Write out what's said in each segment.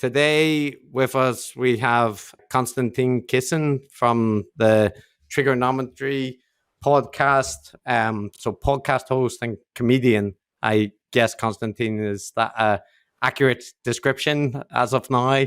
Today with us, we have Konstantin Kisin from the TRIGGERnometry podcast. So podcast host and comedian. I guess, Konstantin, is that an accurate description as of now?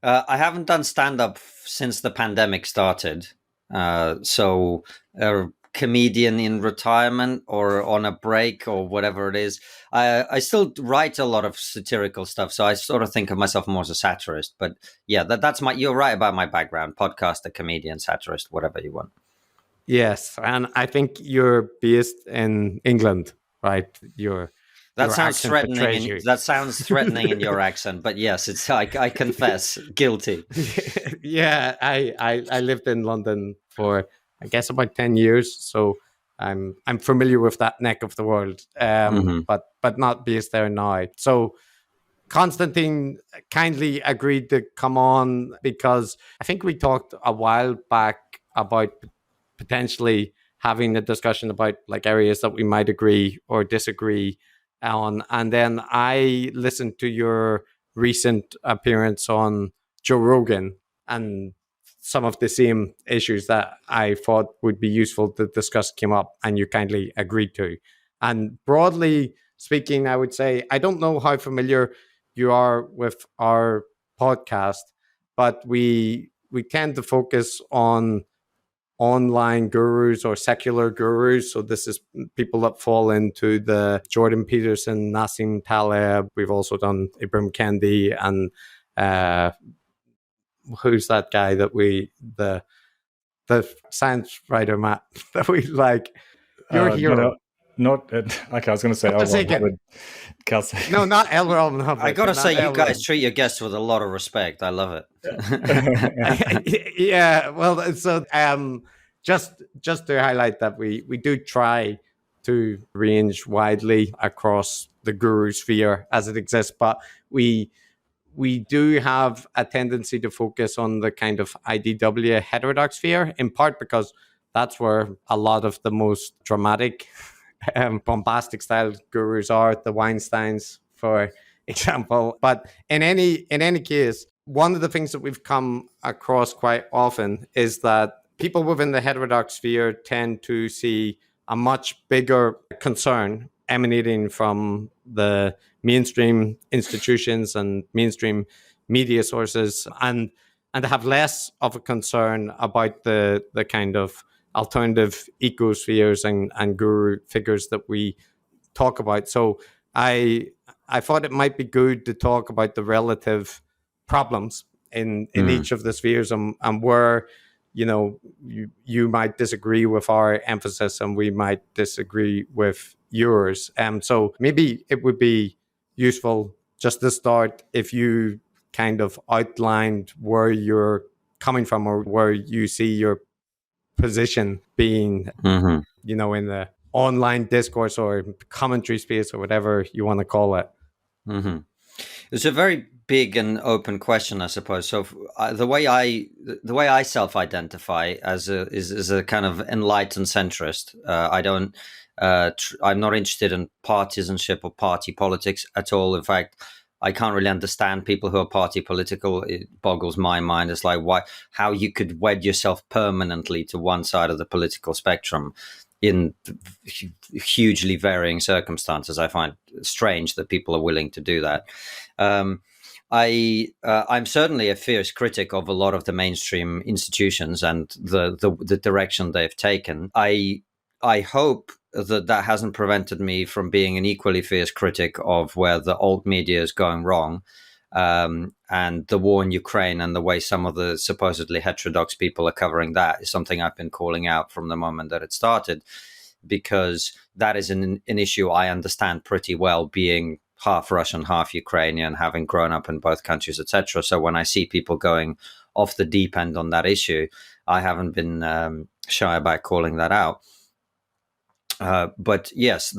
I haven't done stand-up since the pandemic started. So a comedian in retirement or on a break or whatever it is. I still write a lot of satirical stuff, so I sort of think of myself more as a satirist. But yeah, that's you're right about my background: podcaster, comedian, satirist, whatever you want. Yes, and I think you're based in England, right? That sounds threatening. That sounds threatening in your accent, but yes, it's. I confess, guilty. Yeah, I lived in London for, I guess, about 10 years, so I'm familiar with that neck of the world, but not based there now. So Konstantin kindly agreed to come on because I think we talked a while back about potentially having a discussion about like areas that we might agree or disagree on. And then I listened to your recent appearance on Joe Rogan, and some of the same issues that I thought would be useful to discuss came up, and you kindly agreed to. And broadly speaking, I would say, I don't know how familiar you are with our podcast, but we tend to focus on online gurus or secular gurus. So this is people that fall into the Jordan Peterson, Nassim Taleb. We've also done Ibram Kendi and who's that guy that the science writer, Matt, that we like? Your hero. Not okay. I was going to say No, not L. Ron Hubbard. I got to say, you guys treat your guests with a lot of respect. I love it. Yeah. Well, so just to highlight that we do try to range widely across the guru sphere as it exists, but we do have a tendency to focus on the kind of IDW heterodox sphere, in part because that's where a lot of the most dramatic bombastic style gurus are, the Weinsteins, for example. But in any case, one of the things that we've come across quite often is that people within the heterodox sphere tend to see a much bigger concern emanating from the mainstream institutions and mainstream media sources, and have less of a concern about the kind of alternative ecospheres and guru figures that we talk about. So I thought it might be good to talk about the relative problems in each of the spheres, and where you might disagree with our emphasis and we might disagree with yours. So maybe it would be useful just to start if you kind of outlined where you're coming from or where you see your position being, in the online discourse or commentary space or whatever you want to call it. It's a very big and open question, I suppose. So the way I self-identify is a kind of enlightened centrist. I'm not interested in partisanship or party politics at all. In fact, I can't really understand people who are party political. It boggles my mind. It's like how you could wed yourself permanently to one side of the political spectrum in hugely varying circumstances. I find strange that people are willing to do that. I'm certainly a fierce critic of a lot of the mainstream institutions and the direction they've taken. I hope that hasn't prevented me from being an equally fierce critic of where the alt media is going wrong, and the war in Ukraine and the way some of the supposedly heterodox people are covering that is something I've been calling out from the moment that it started, because that is an issue I understand pretty well, being half Russian, half Ukrainian, having grown up in both countries, etc. So when I see people going off the deep end on that issue, I haven't been shy about calling that out. But yes,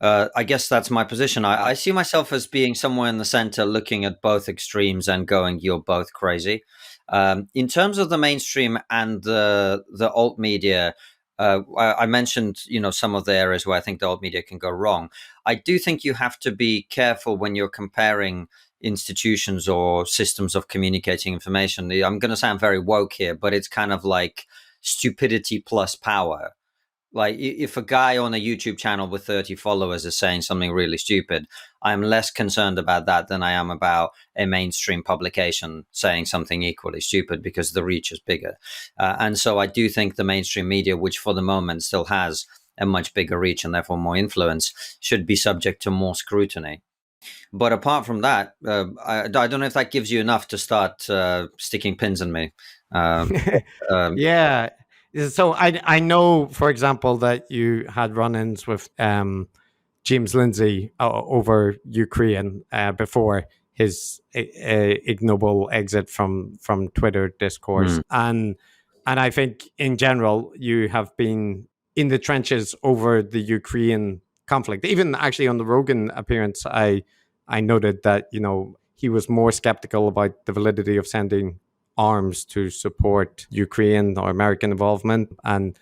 I guess that's my position. I see myself as being somewhere in the center, looking at both extremes and going, you're both crazy. In terms of the mainstream and the alt media, I mentioned, some of the areas where I think the alt media can go wrong. I do think you have to be careful when you're comparing institutions or systems of communicating information. I'm going to sound very woke here, but it's kind of like stupidity plus power. Like if a guy on a YouTube channel with 30 followers is saying something really stupid, I'm less concerned about that than I am about a mainstream publication saying something equally stupid, because the reach is bigger. And so I do think the mainstream media, which for the moment still has a much bigger reach and therefore more influence, should be subject to more scrutiny. But apart from that, I don't know if that gives you enough to start sticking pins in me. Yeah. So I know, for example, that you had run-ins with James Lindsay over Ukraine before his ignoble exit from Twitter discourse, and I think in general you have been in the trenches over the Ukraine conflict. Even actually on the Rogan appearance, I noted that he was more skeptical about the validity of sending arms to support Ukraine or American involvement, and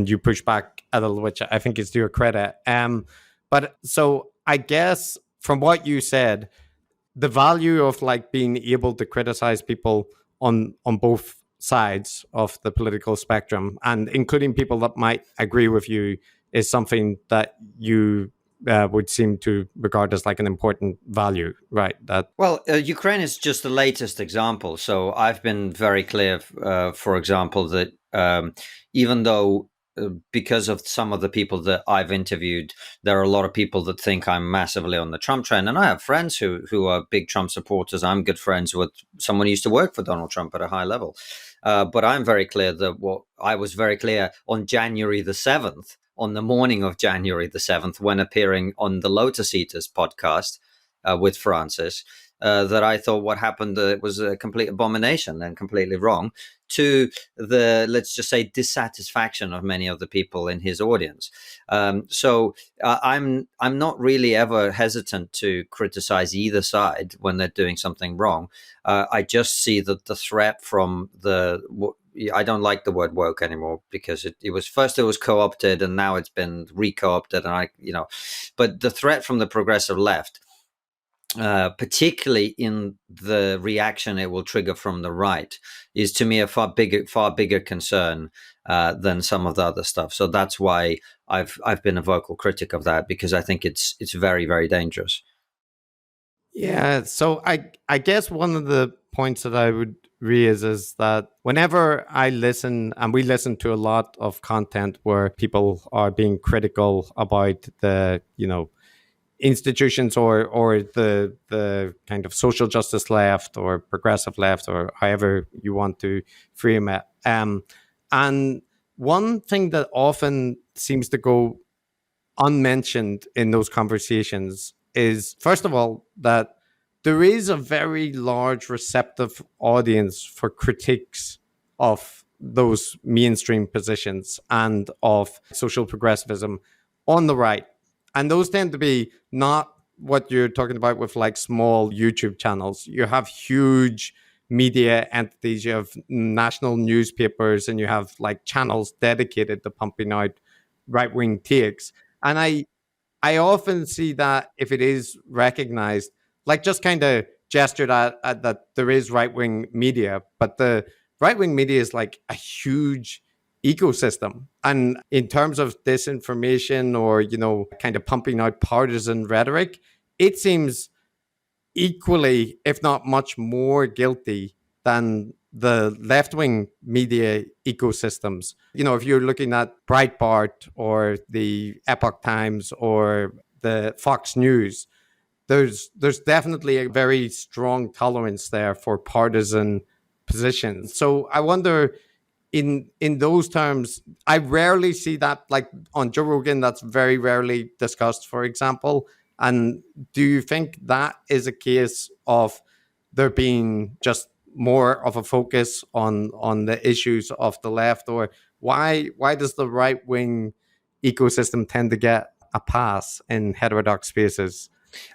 you push back a little, which I think is to your credit. But so I guess from what you said, the value of like being able to criticize people on both sides of the political spectrum, and including people that might agree with you, is something that you would seem to regard as like an important value, right? Ukraine is just the latest example. So I've been very clear, for example, that even though because of some of the people that I've interviewed, there are a lot of people that think I'm massively on the Trump trend. And I have friends who are big Trump supporters. I'm good friends with someone who used to work for Donald Trump at a high level. But I'm very clear that I was very clear on January the 7th, on the morning of January the 7th, when appearing on the Lotus Eaters podcast with Francis, that I thought what happened was a complete abomination and completely wrong, to the, let's just say, dissatisfaction of many of the people in his audience. So I'm not really ever hesitant to criticize either side when they're doing something wrong. I just see that the threat from I don't like the word woke anymore, because it was co-opted and now it's been re-co-opted, and but the threat from the progressive left, particularly in the reaction it will trigger from the right, is to me a far bigger concern than some of the other stuff. So that's why I've been a vocal critic of that, because I think it's very, very dangerous. Yeah. So I guess one of the points that I would raise is that whenever I listen, and we listen to a lot of content where people are being critical about the institutions or the kind of social justice left or progressive left, or however you want to frame it. And one thing that often seems to go unmentioned in those conversations is, first of all, that there is a very large receptive audience for critiques of those mainstream positions and of social progressivism on the right. And those tend to be not what you're talking about with like small YouTube channels. You have huge media entities, you have national newspapers, and you have like channels dedicated to pumping out right-wing takes. And I often see that if it is recognized, like just kind of gestured at that there is right-wing media, but the right-wing media is like a huge ecosystem. And in terms of disinformation or, kind of pumping out partisan rhetoric, it seems equally, if not much more guilty than the left-wing media ecosystems. If you're looking at Breitbart or the Epoch Times or the Fox News, there's definitely a very strong tolerance there for partisan positions. So I wonder, in those terms, I rarely see that, like on Joe Rogan, that's very rarely discussed, for example. And do you think that is a case of there being just more of a focus on the issues of the left, or why does the right wing ecosystem tend to get a pass in heterodox spaces?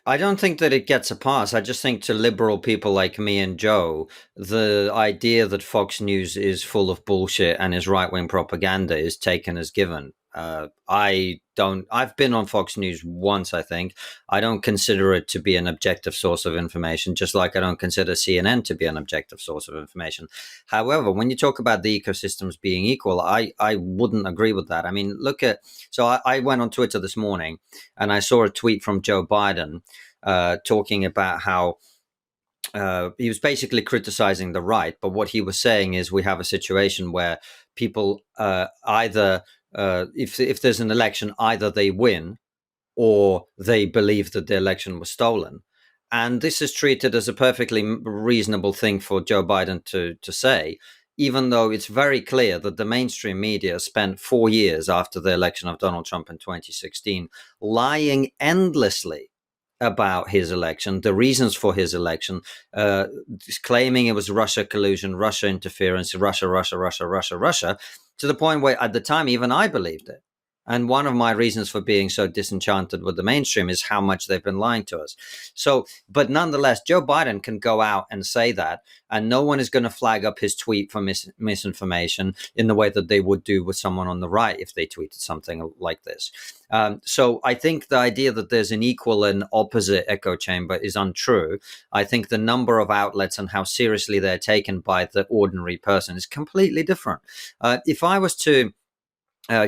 I don't think that it gets a pass. I just think to liberal people like me and Joe, the idea that Fox News is full of bullshit and is right-wing propaganda is taken as given. I've been on Fox News once, I think. I don't consider it to be an objective source of information, just like I don't consider CNN to be an objective source of information. However, when you talk about the ecosystems being equal, I wouldn't agree with that. I mean, I went on Twitter this morning and I saw a tweet from Joe Biden talking about how he was basically criticizing the right, but what he was saying is we have a situation where people either, if there's an election, either they win or they believe that the election was stolen. And this is treated as a perfectly reasonable thing for Joe Biden to say, even though it's very clear that the mainstream media spent 4 years after the election of Donald Trump in 2016 lying endlessly about his election, the reasons for his election, claiming it was Russia collusion, Russia interference, Russia, to the point where at the time even I believed it. And one of my reasons for being so disenchanted with the mainstream is how much they've been lying to us. So, but nonetheless, Joe Biden can go out and say that, and no one is going to flag up his tweet for misinformation in the way that they would do with someone on the right if they tweeted something like this. So I think the idea that there's an equal and opposite echo chamber is untrue. I think the number of outlets and how seriously they're taken by the ordinary person is completely different. If I was to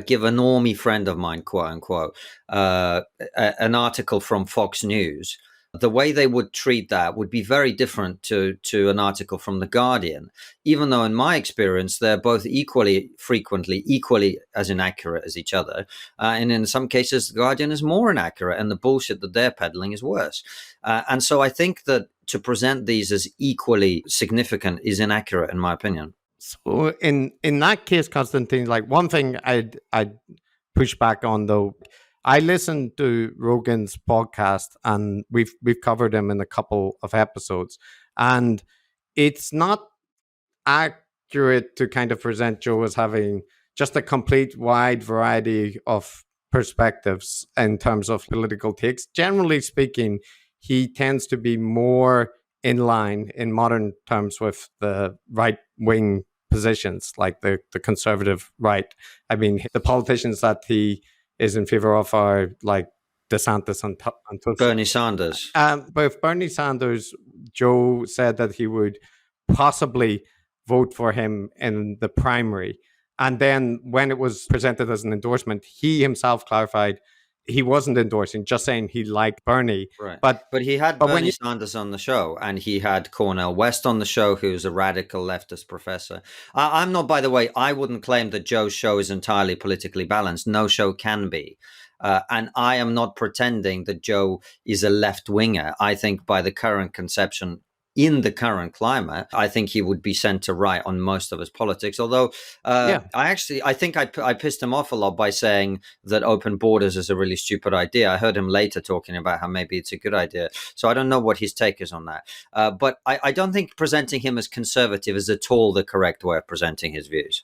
give a normie friend of mine, quote unquote, an article from Fox News, the way they would treat that would be very different to an article from The Guardian, even though in my experience, they're both equally as inaccurate as each other. And in some cases, The Guardian is more inaccurate and the bullshit that they're peddling is worse. And so I think that to present these as equally significant is inaccurate, in my opinion. So in that case, Konstantin, like one thing I'd push back on though, I listened to Rogan's podcast and we've covered him in a couple of episodes, and it's not accurate to kind of present Joe as having just a complete wide variety of perspectives in terms of political takes. Generally speaking, he tends to be more in line in modern terms with the right wing positions, like the conservative right. I mean, the politicians that he is in favor of are like DeSantis and Bernie Sanders. But with Bernie Sanders, Joe said that he would possibly vote for him in the primary. And then when it was presented as an endorsement, he himself clarified he wasn't endorsing, just saying he liked Bernie. Right. But he had Bernie Sanders on the show, and he had Cornel West on the show, who's a radical leftist professor. I'm not, by the way, I wouldn't claim that Joe's show is entirely politically balanced. No show can be. And I am not pretending that Joe is a left-winger. I think by the current conception, in the current climate, I think he would be center right on most of his politics. Although I think I pissed him off a lot by saying that open borders is a really stupid idea. I heard him later talking about how maybe it's a good idea. So I don't know what his take is on that. But I don't think presenting him as conservative is at all the correct way of presenting his views.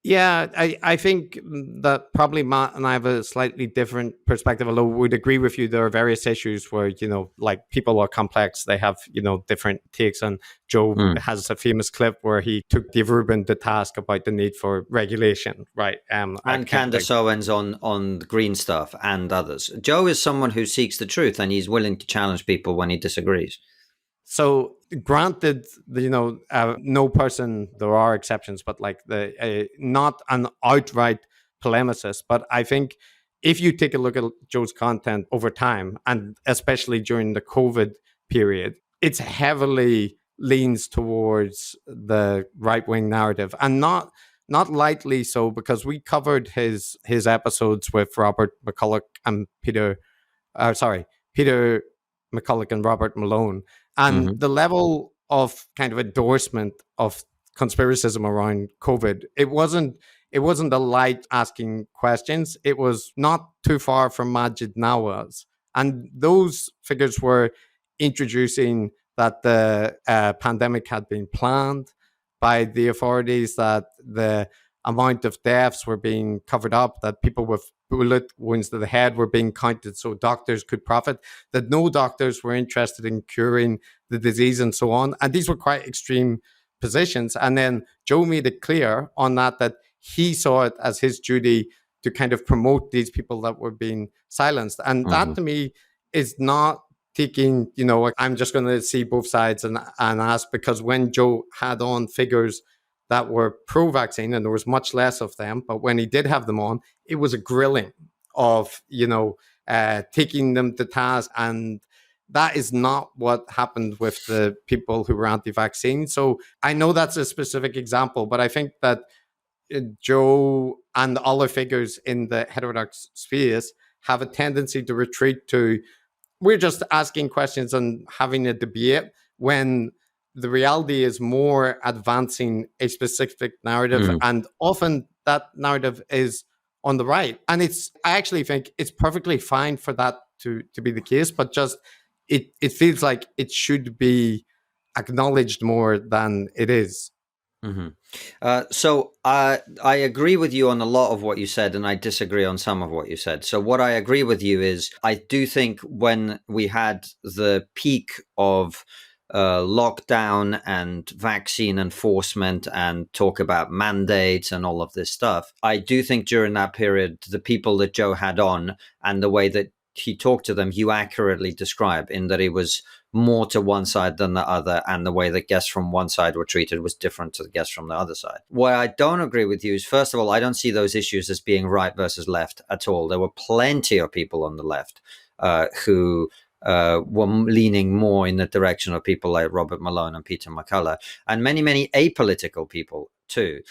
Yeah, I think that probably Matt and I have a slightly different perspective, although we'd agree with you. There are various issues where, like people are complex. They have, different takes. And Joe has a famous clip where he took Dave Rubin to task about the need for regulation, right? And Candace Owens on the green stuff and others. Joe is someone who seeks the truth and he's willing to challenge people when he disagrees. So granted, no person, there are exceptions, but like not an outright polemicist. But I think if you take a look at Joe's content over time, and especially during the COVID period, it's heavily leans towards the right-wing narrative, and not lightly so, because we covered his episodes with Robert McCulloch and Peter McCulloch and Robert Malone. And the level of kind of endorsement of conspiracism around COVID, it wasn't a light asking questions. It was not too far from Majid Nawaz. And those figures were introducing that the pandemic had been planned by the authorities, that the amount of deaths were being covered up, that people with bullet wounds to the head were being counted so doctors could profit, that no doctors were interested in curing the disease and so on. And these were quite extreme positions. And then Joe made it clear on that he saw it as his duty to kind of promote these people that were being silenced. And that to me is not taking, I'm just going to see both sides and ask, because when Joe had on figures that were pro-vaccine, and there was much less of them, but when he did have them on, it was a grilling of, taking them to task. And that is not what happened with the people who were anti-vaccine. So I know that's a specific example, but I think that Joe and other figures in the heterodox space have a tendency to retreat to, we're just asking questions and having a debate, when the reality is more advancing a specific narrative. And often that narrative is on the right. And I actually think it's perfectly fine for that to be the case, but just it feels like it should be acknowledged more than it is. So I agree with you on a lot of what you said, and I disagree on some of what you said. So what I agree with you is, I do think when we had the peak of lockdown and vaccine enforcement and talk about mandates and all of this stuff, I do think during that period, the people that Joe had on and the way that he talked to them, you accurately describe, in that it was more to one side than the other, and the way that guests from one side were treated was different to the guests from the other side. What I don't agree with you is, first of all, I don't see those issues as being right versus left at all. There were plenty of people on the left who were leaning more in the direction of people like Robert Malone and Peter McCullough, and many, many apolitical people too.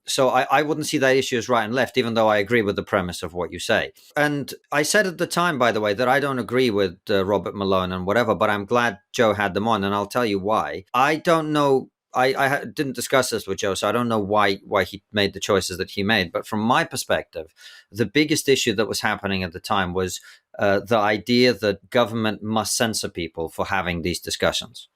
So I wouldn't see that issue as right and left, even though I agree with the premise of what you say. And I said at the time, by the way, that I don't agree with Robert Malone and whatever, but I'm glad Joe had them on, and I'll tell you why. I don't know. I didn't discuss this with Joe, so I don't know why he made the choices that he made. But from my perspective, the biggest issue that was happening at the time was the idea that government must censor people for having these discussions.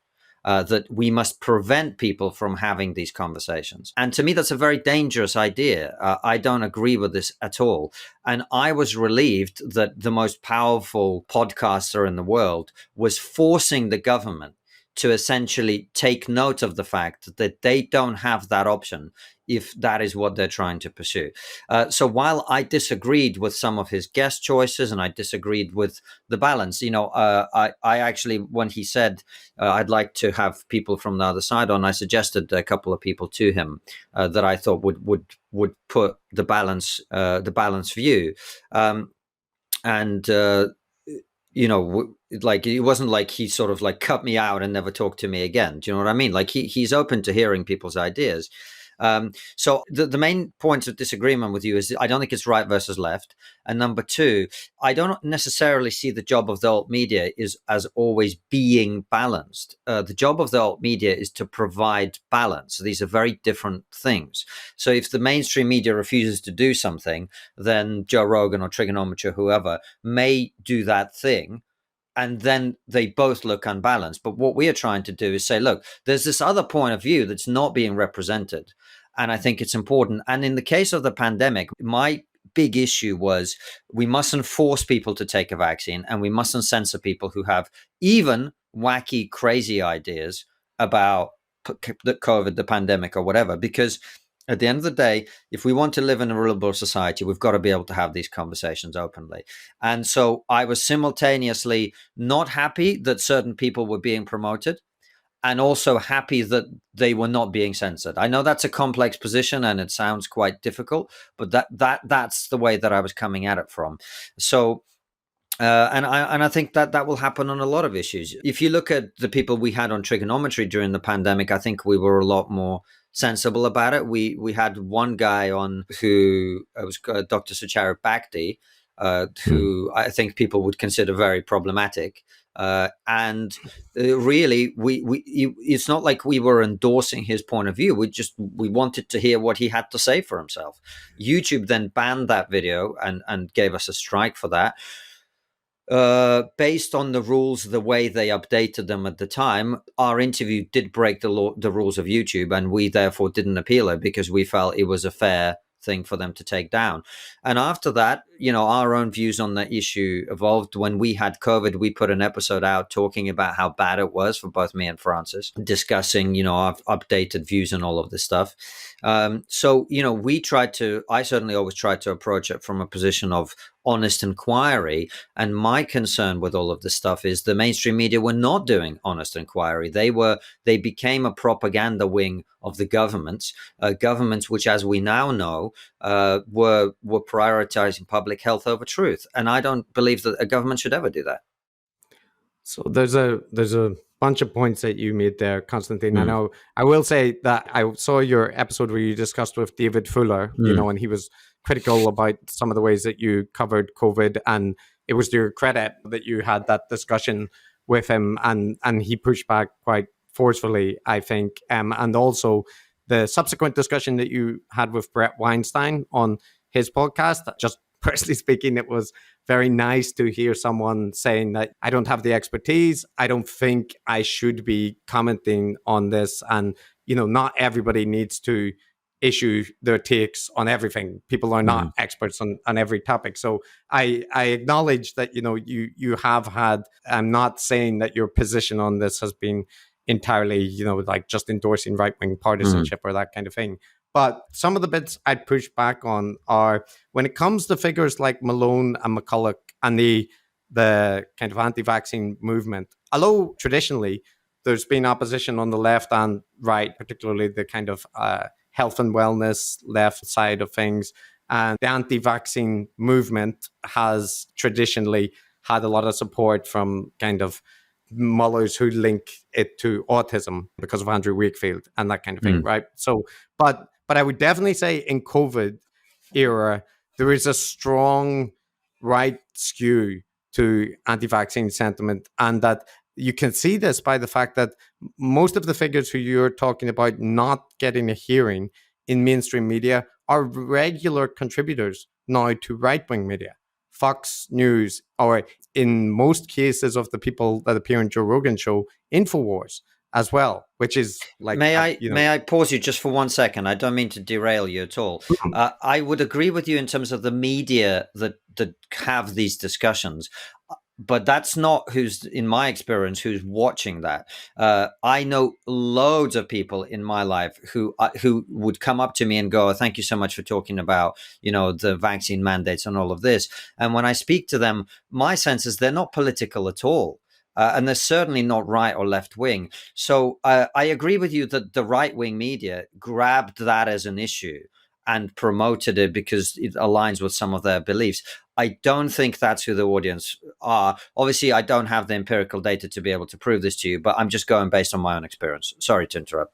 That we must prevent people from having these conversations. And to me, that's a very dangerous idea. I don't agree with this at all. And I was relieved that the most powerful podcaster in the world was forcing the government to essentially take note of the fact that they don't have that option if that is what they're trying to pursue. So while I disagreed with some of his guest choices and I disagreed with the balance, I actually, when he said I'd like to have people from the other side on, I suggested a couple of people to him that I thought would put the balance view. Like, it wasn't like he sort of like cut me out and never talked to me again. Do you know what I mean? Like, he's open to hearing people's ideas. So the main point of disagreement with you is I don't think it's right versus left. And number two, I don't necessarily see the job of the alt media is as always being balanced. The job of the alt media is to provide balance. These are very different things. So if the mainstream media refuses to do something, then Joe Rogan or TRIGGERnometry or whoever may do that thing, and then they both look unbalanced. But what we are trying to do is say, look, there's this other point of view that's not being represented. And I think it's important. And in the case of the pandemic, my big issue was we mustn't force people to take a vaccine, and we mustn't censor people who have even wacky, crazy ideas about the COVID, the pandemic or whatever, because at the end of the day, if we want to live in a rulable society, we've got to be able to have these conversations openly. And so I was simultaneously not happy that certain people were being promoted, and also happy that they were not being censored. I know that's a complex position and it sounds quite difficult, but that's the way that I was coming at it from. So, and I think that will happen on a lot of issues. If you look at the people we had on TRIGGERnometry during the pandemic, I think we were a lot more sensible about it. We had one guy on who was Dr. Sucharit Bhakdi, who I think people would consider very problematic. And really, it's not like we were endorsing his point of view. We wanted to hear what he had to say for himself. YouTube then banned that video and gave us a strike for that. Based on the rules, the way they updated them at the time, our interview did break the rules of YouTube, and we therefore didn't appeal it because we felt it was a fair thing for them to take down. And after that, our own views on the issue evolved. When we had COVID, we put an episode out talking about how bad it was for both me and Francis, discussing, our updated views and all of this stuff. So, I certainly always tried to approach it from a position of honest inquiry. And my concern with all of this stuff is the mainstream media were not doing honest inquiry. They became a propaganda wing of the governments, which, as we now know, were prioritizing public health over truth. And I don't believe that a government should ever do that. So there's a bunch of points that you made there, Konstantin. I know I will say that I saw your episode where you discussed with David Fuller, and he was critical about some of the ways that you covered COVID, and it was to your credit that you had that discussion with him, and he pushed back quite forcefully, I think. And also the subsequent discussion that you had with Brett Weinstein on his podcast, just personally speaking, it was very nice to hear someone saying that I don't have the expertise. I don't think I should be commenting on this. And, not everybody needs to issue their takes on everything. People are not experts on every topic. So I acknowledge that, you have had, I'm not saying that your position on this has been entirely, like just endorsing right-wing partisanship or that kind of thing. But some of the bits I'd push back on are when it comes to figures like Malone and McCulloch and the kind of anti-vaccine movement. Although traditionally there's been opposition on the left and right, particularly the kind of health and wellness left side of things. And the anti-vaccine movement has traditionally had a lot of support from kind of mullahs who link it to autism because of Andrew Wakefield and that kind of thing, right? So, but I would definitely say in COVID era, there is a strong right skew to anti-vaccine sentiment, and that you can see this by the fact that most of the figures who you're talking about not getting a hearing in mainstream media are regular contributors now to right-wing media. Fox News, or in most cases of the people that appear in Joe Rogan's show, InfoWars as well, which is like... May I pause you just for 1 second? I don't mean to derail you at all. I would agree with you in terms of the media that have these discussions. But that's not in my experience, who's watching that. I know loads of people in my life who would come up to me and go, "Thank you so much for talking about, the vaccine mandates and all of this." And when I speak to them, my sense is they're not political at all. And they're certainly not right or left wing. So I agree with you that the right wing media grabbed that as an issue and promoted it because it aligns with some of their beliefs. I don't think that's who the audience are. Obviously, I don't have the empirical data to be able to prove this to you, but I'm just going based on my own experience. Sorry to interrupt.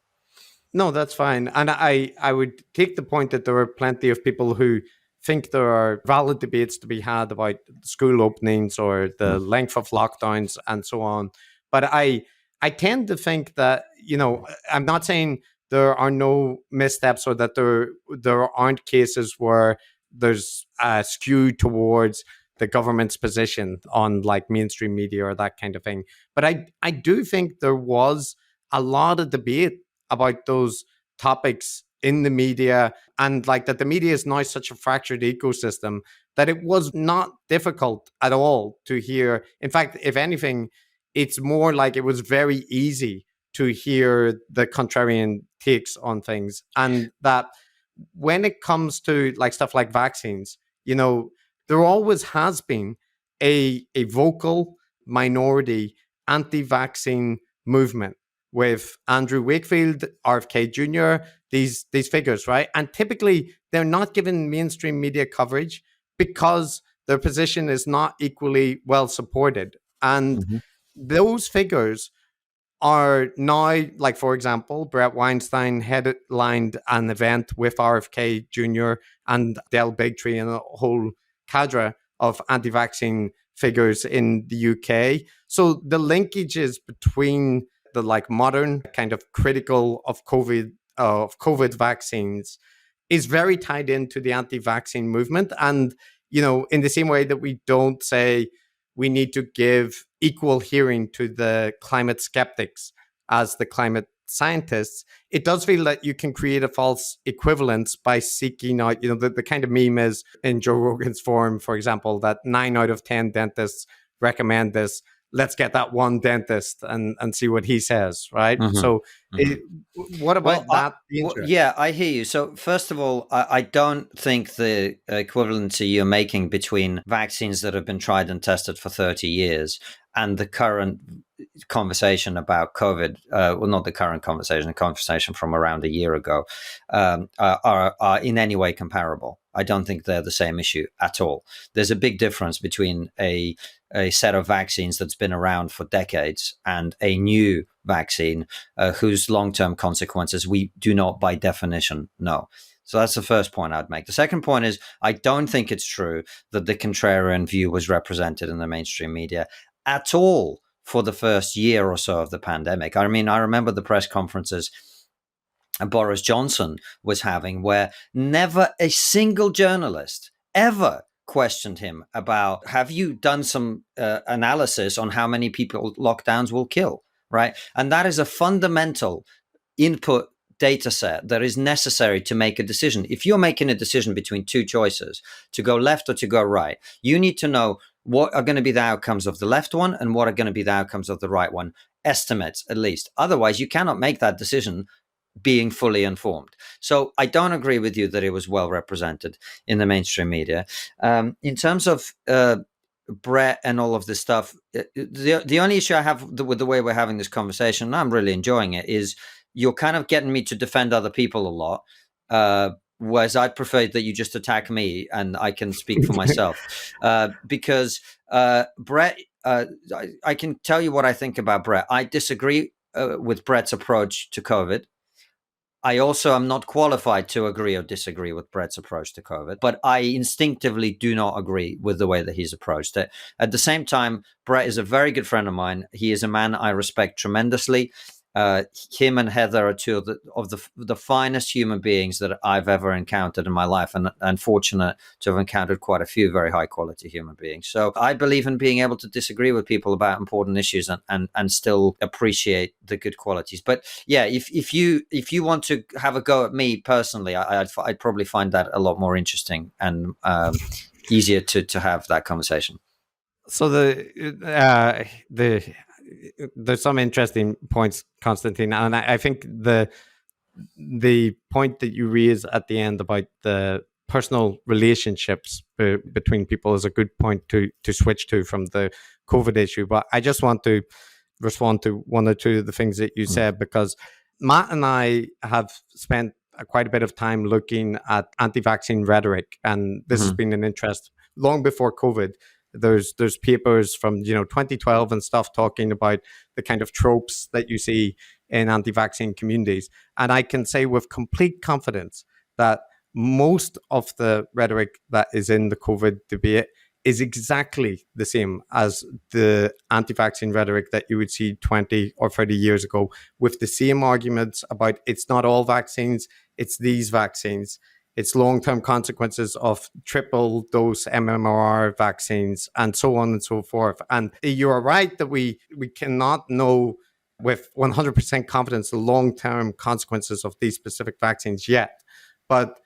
No, that's fine. And I would take the point that there are plenty of people who think there are valid debates to be had about school openings or the length of lockdowns and so on. But I tend to think that, I'm not saying there are no missteps or that there aren't cases where there's a skew towards the government's position on like mainstream media or that kind of thing. But I do think there was a lot of debate about those topics in the media, and like that the media is now such a fractured ecosystem that it was not difficult at all to hear. In fact, if anything, it's more like it was very easy to hear the contrarian takes on things. And that when it comes to like stuff like vaccines, there always has been a vocal minority anti-vaccine movement with Andrew Wakefield, RFK Jr., these figures, right? And typically they're not given mainstream media coverage because their position is not equally well supported. And those figures are now, like, for example, Brett Weinstein headlined an event with RFK Jr. and Del Bigtree and a whole cadre of anti-vaccine figures in the UK. So the linkages between the like modern kind of critical of COVID vaccines is very tied into the anti-vaccine movement. And, in the same way that we don't say we need to give equal hearing to the climate skeptics as the climate scientists, it does feel that you can create a false equivalence by seeking out, the kind of meme is in Joe Rogan's forum, for example, that 9 out of 10 dentists recommend this. Let's get that one dentist and see what he says, right? So what about that? Yeah, I hear you. So first of all, I don't think the equivalency you're making between vaccines that have been tried and tested for 30 years and the current conversation about COVID, well, not the current conversation, the conversation from around a year ago, are in any way comparable. I don't think they're the same issue at all. There's a big difference between a set of vaccines that's been around for decades and a new vaccine whose long-term consequences we do not by definition know. So that's the first point I'd make. The second point is I don't think it's true that the contrarian view was represented in the mainstream media at all for the first year or so of the pandemic. I mean, I remember the press conferences Boris Johnson was having where never a single journalist ever questioned him about, have you done some analysis on how many people lockdowns will kill, right? And that is a fundamental input data set that is necessary to make a decision. If you're making a decision between two choices, to go left or to go right, you need to know what are going to be the outcomes of the left one and what are going to be the outcomes of the right one, estimates at least. Otherwise, you cannot make that decision being fully informed. So I don't agree with you that it was well represented in the mainstream media. In terms of Brett and all of this stuff, the only issue I have with the way we're having this conversation, and I'm really enjoying it, is you're kind of getting me to defend other people a lot. Whereas I'd prefer that you just attack me and I can speak for myself. Because Brett, I can tell you what I think about Brett. I disagree with Brett's approach to COVID. I also am not qualified to agree or disagree with Brett's approach to COVID, but I instinctively do not agree with the way that he's approached it. At the same time, Brett is a very good friend of mine. He is a man I respect tremendously. Him and Heather are two of the finest human beings that I've ever encountered in my life, and fortunate to have encountered quite a few very high quality human beings. So I believe in being able to disagree with people about important issues and still appreciate the good qualities. But yeah, if you want to have a go at me personally, I'd probably find that a lot more interesting and easier to have that conversation. So there's some interesting points, Konstantin, and I think the point that you raise at the end about the personal relationships between people is a good point to switch to from the COVID issue. But I just want to respond to one or two of the things that you said, because Matt and I have spent quite a bit of time looking at anti-vaccine rhetoric, and this has been an interest long before COVID. There's papers from 2012 and stuff talking about the kind of tropes that you see in anti-vaccine communities, and I can say with complete confidence that most of the rhetoric that is in the COVID debate is exactly the same as the anti-vaccine rhetoric that you would see 20 or 30 years ago, with the same arguments about it's not all vaccines, it's these vaccines. It's long-term consequences of triple dose MMR vaccines and so on and so forth. And you are right that we cannot know with 100% confidence the long-term consequences of these specific vaccines yet. But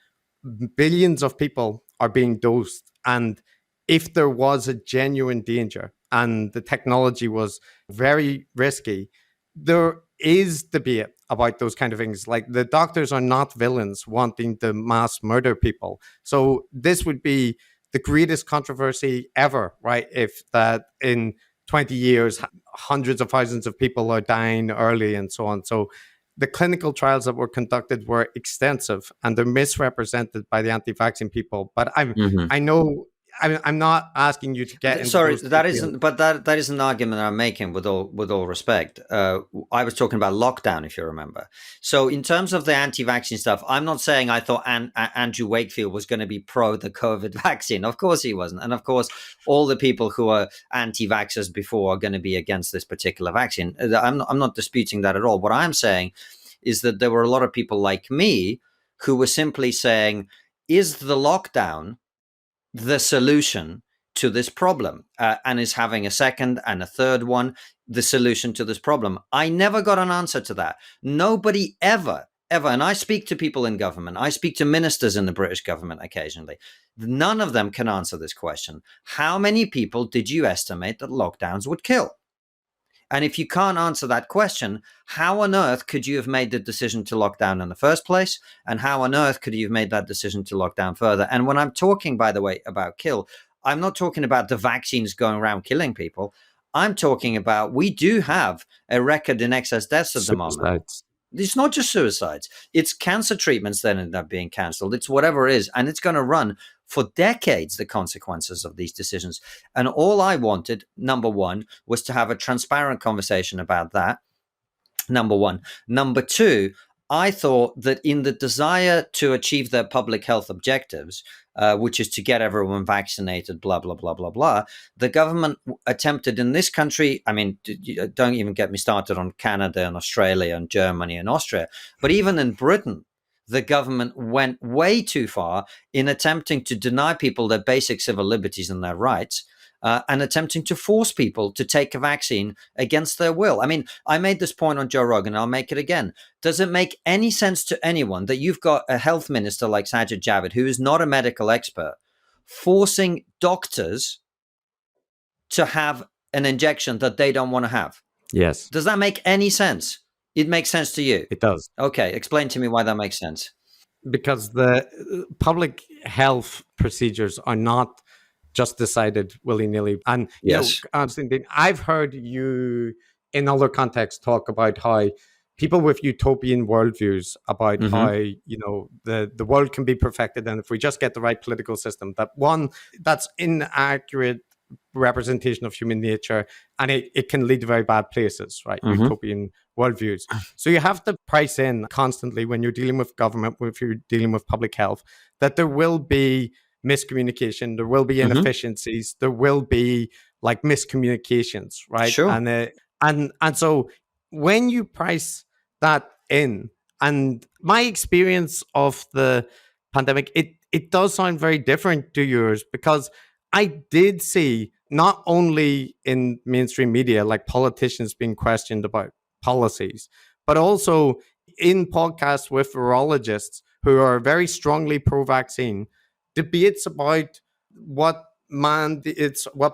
billions of people are being dosed. And if there was a genuine danger and the technology was very risky, there is debate about those kind of things. Like, the doctors are not villains wanting to mass murder people. So this would be the greatest controversy ever, right? If that in 20 years, hundreds of thousands of people are dying early and so on. So the clinical trials that were conducted were extensive and they're misrepresented by the anti-vaccine people. But I know I'm not asking you to get into sorry, that isn't, but that is an argument I'm making with all respect. I was talking about lockdown, if you remember. So in terms of the anti-vaccine stuff, I'm not saying I thought Andrew Wakefield was going to be pro the COVID vaccine. Of course he wasn't. And of course, all the people who are anti-vaxxers before are going to be against this particular vaccine. I'm not disputing that at all. What I'm saying is that there were a lot of people like me who were simply saying, is the lockdown the solution to this problem and is having a second and a third one, the solution to this problem. I never got an answer to that. Nobody ever, and I speak to people in government, I speak to ministers in the British government occasionally. None of them can answer this question. How many people did you estimate that lockdowns would kill? And if you can't answer that question, how on earth could you have made the decision to lock down in the first place? And how on earth could you have made that decision to lock down further? And when I'm talking, by the way, about kill, I'm not talking about the vaccines going around killing people. I'm talking about, we do have a record in excess deaths at the moment. It's not just suicides. It's cancer treatments that end up being cancelled. It's whatever it is. And it's going to run for decades, the consequences of these decisions. And all I wanted, number one, was to have a transparent conversation about that. Number one. Number two, I thought that in the desire to achieve their public health objectives, which is to get everyone vaccinated, blah, blah, blah, blah, blah, the government attempted in this country, I mean, don't even get me started on Canada and Australia and Germany and Austria, but even in Britain, the government went way too far in attempting to deny people their basic civil liberties and their rights, and attempting to force people to take a vaccine against their will. I mean, I made this point on Joe Rogan, and I'll make it again. Does it make any sense to anyone that you've got a health minister like Sajid Javid, who is not a medical expert, forcing doctors to have an injection that they don't want to have? Yes. Does that make any sense? It makes sense to you? It does. Okay, explain to me why that makes sense. Because the public health procedures are not just decided willy-nilly. And yes, Konstantin, I've heard you in other contexts talk about how people with utopian worldviews about how, the world can be perfected, and if we just get the right political system, that's inaccurate representation of human nature, and it can lead to very bad places, right? Utopian worldviews. So you have to price in constantly when you're dealing with government, if you're dealing with public health, that there will be miscommunication, there will be inefficiencies, there will be like miscommunications, right? Sure. And so when you price that in, and my experience of the pandemic, it does sound very different to yours, because I did see, not only in mainstream media, like politicians being questioned about policies, but also in podcasts with virologists who are very strongly pro-vaccine, debates about what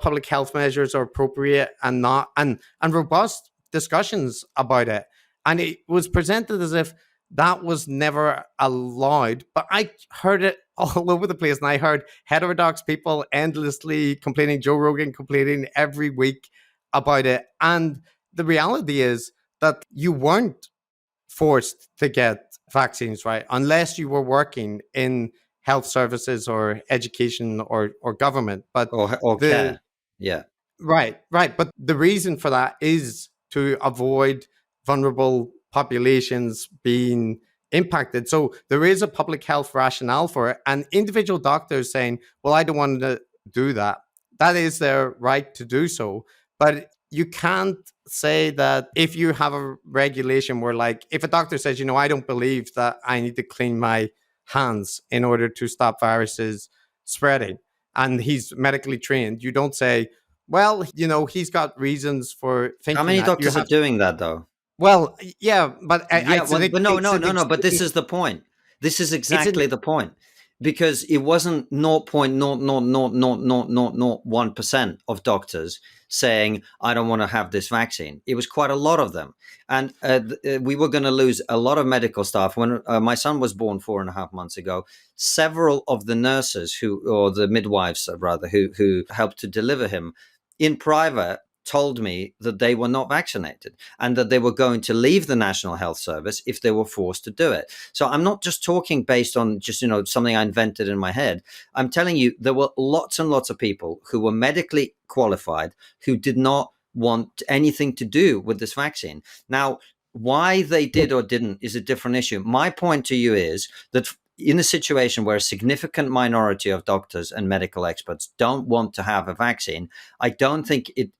public health measures are appropriate and not, and robust discussions about it. And it was presented as if that was never allowed. But I heard it all over the place. And I heard heterodox people endlessly complaining, Joe Rogan complaining every week about it. And the reality is that you weren't forced to get vaccines, right? Unless you were working in health services or education or government. But or care. Yeah. Right. But the reason for that is to avoid vulnerable populations being impacted. So there is a public health rationale for it. And individual doctors saying, well, I don't want to do that. That is their right to do so. But you can't say that if you have a regulation where, like, if a doctor says, I don't believe that I need to clean my hands in order to stop viruses spreading, and he's medically trained, you don't say, well, he's got reasons for thinking. How many doctors are doing that, though? Well, yeah, but but this is the point. This is exactly the point, because it wasn't 0.0000001% of doctors saying, I don't want to have this vaccine. It was quite a lot of them. And we were going to lose a lot of medical staff. When my son was born 4.5 months ago, several of the nurses or the midwives rather, who helped to deliver him in private told me that they were not vaccinated and that they were going to leave the National Health Service if they were forced to do it. So I'm not just talking based on just, something I invented in my head. I'm telling you, there were lots and lots of people who were medically qualified who did not want anything to do with this vaccine. Now, why they did or didn't is a different issue. My point to you is that in a situation where a significant minority of doctors and medical experts don't want to have a vaccine, I don't think it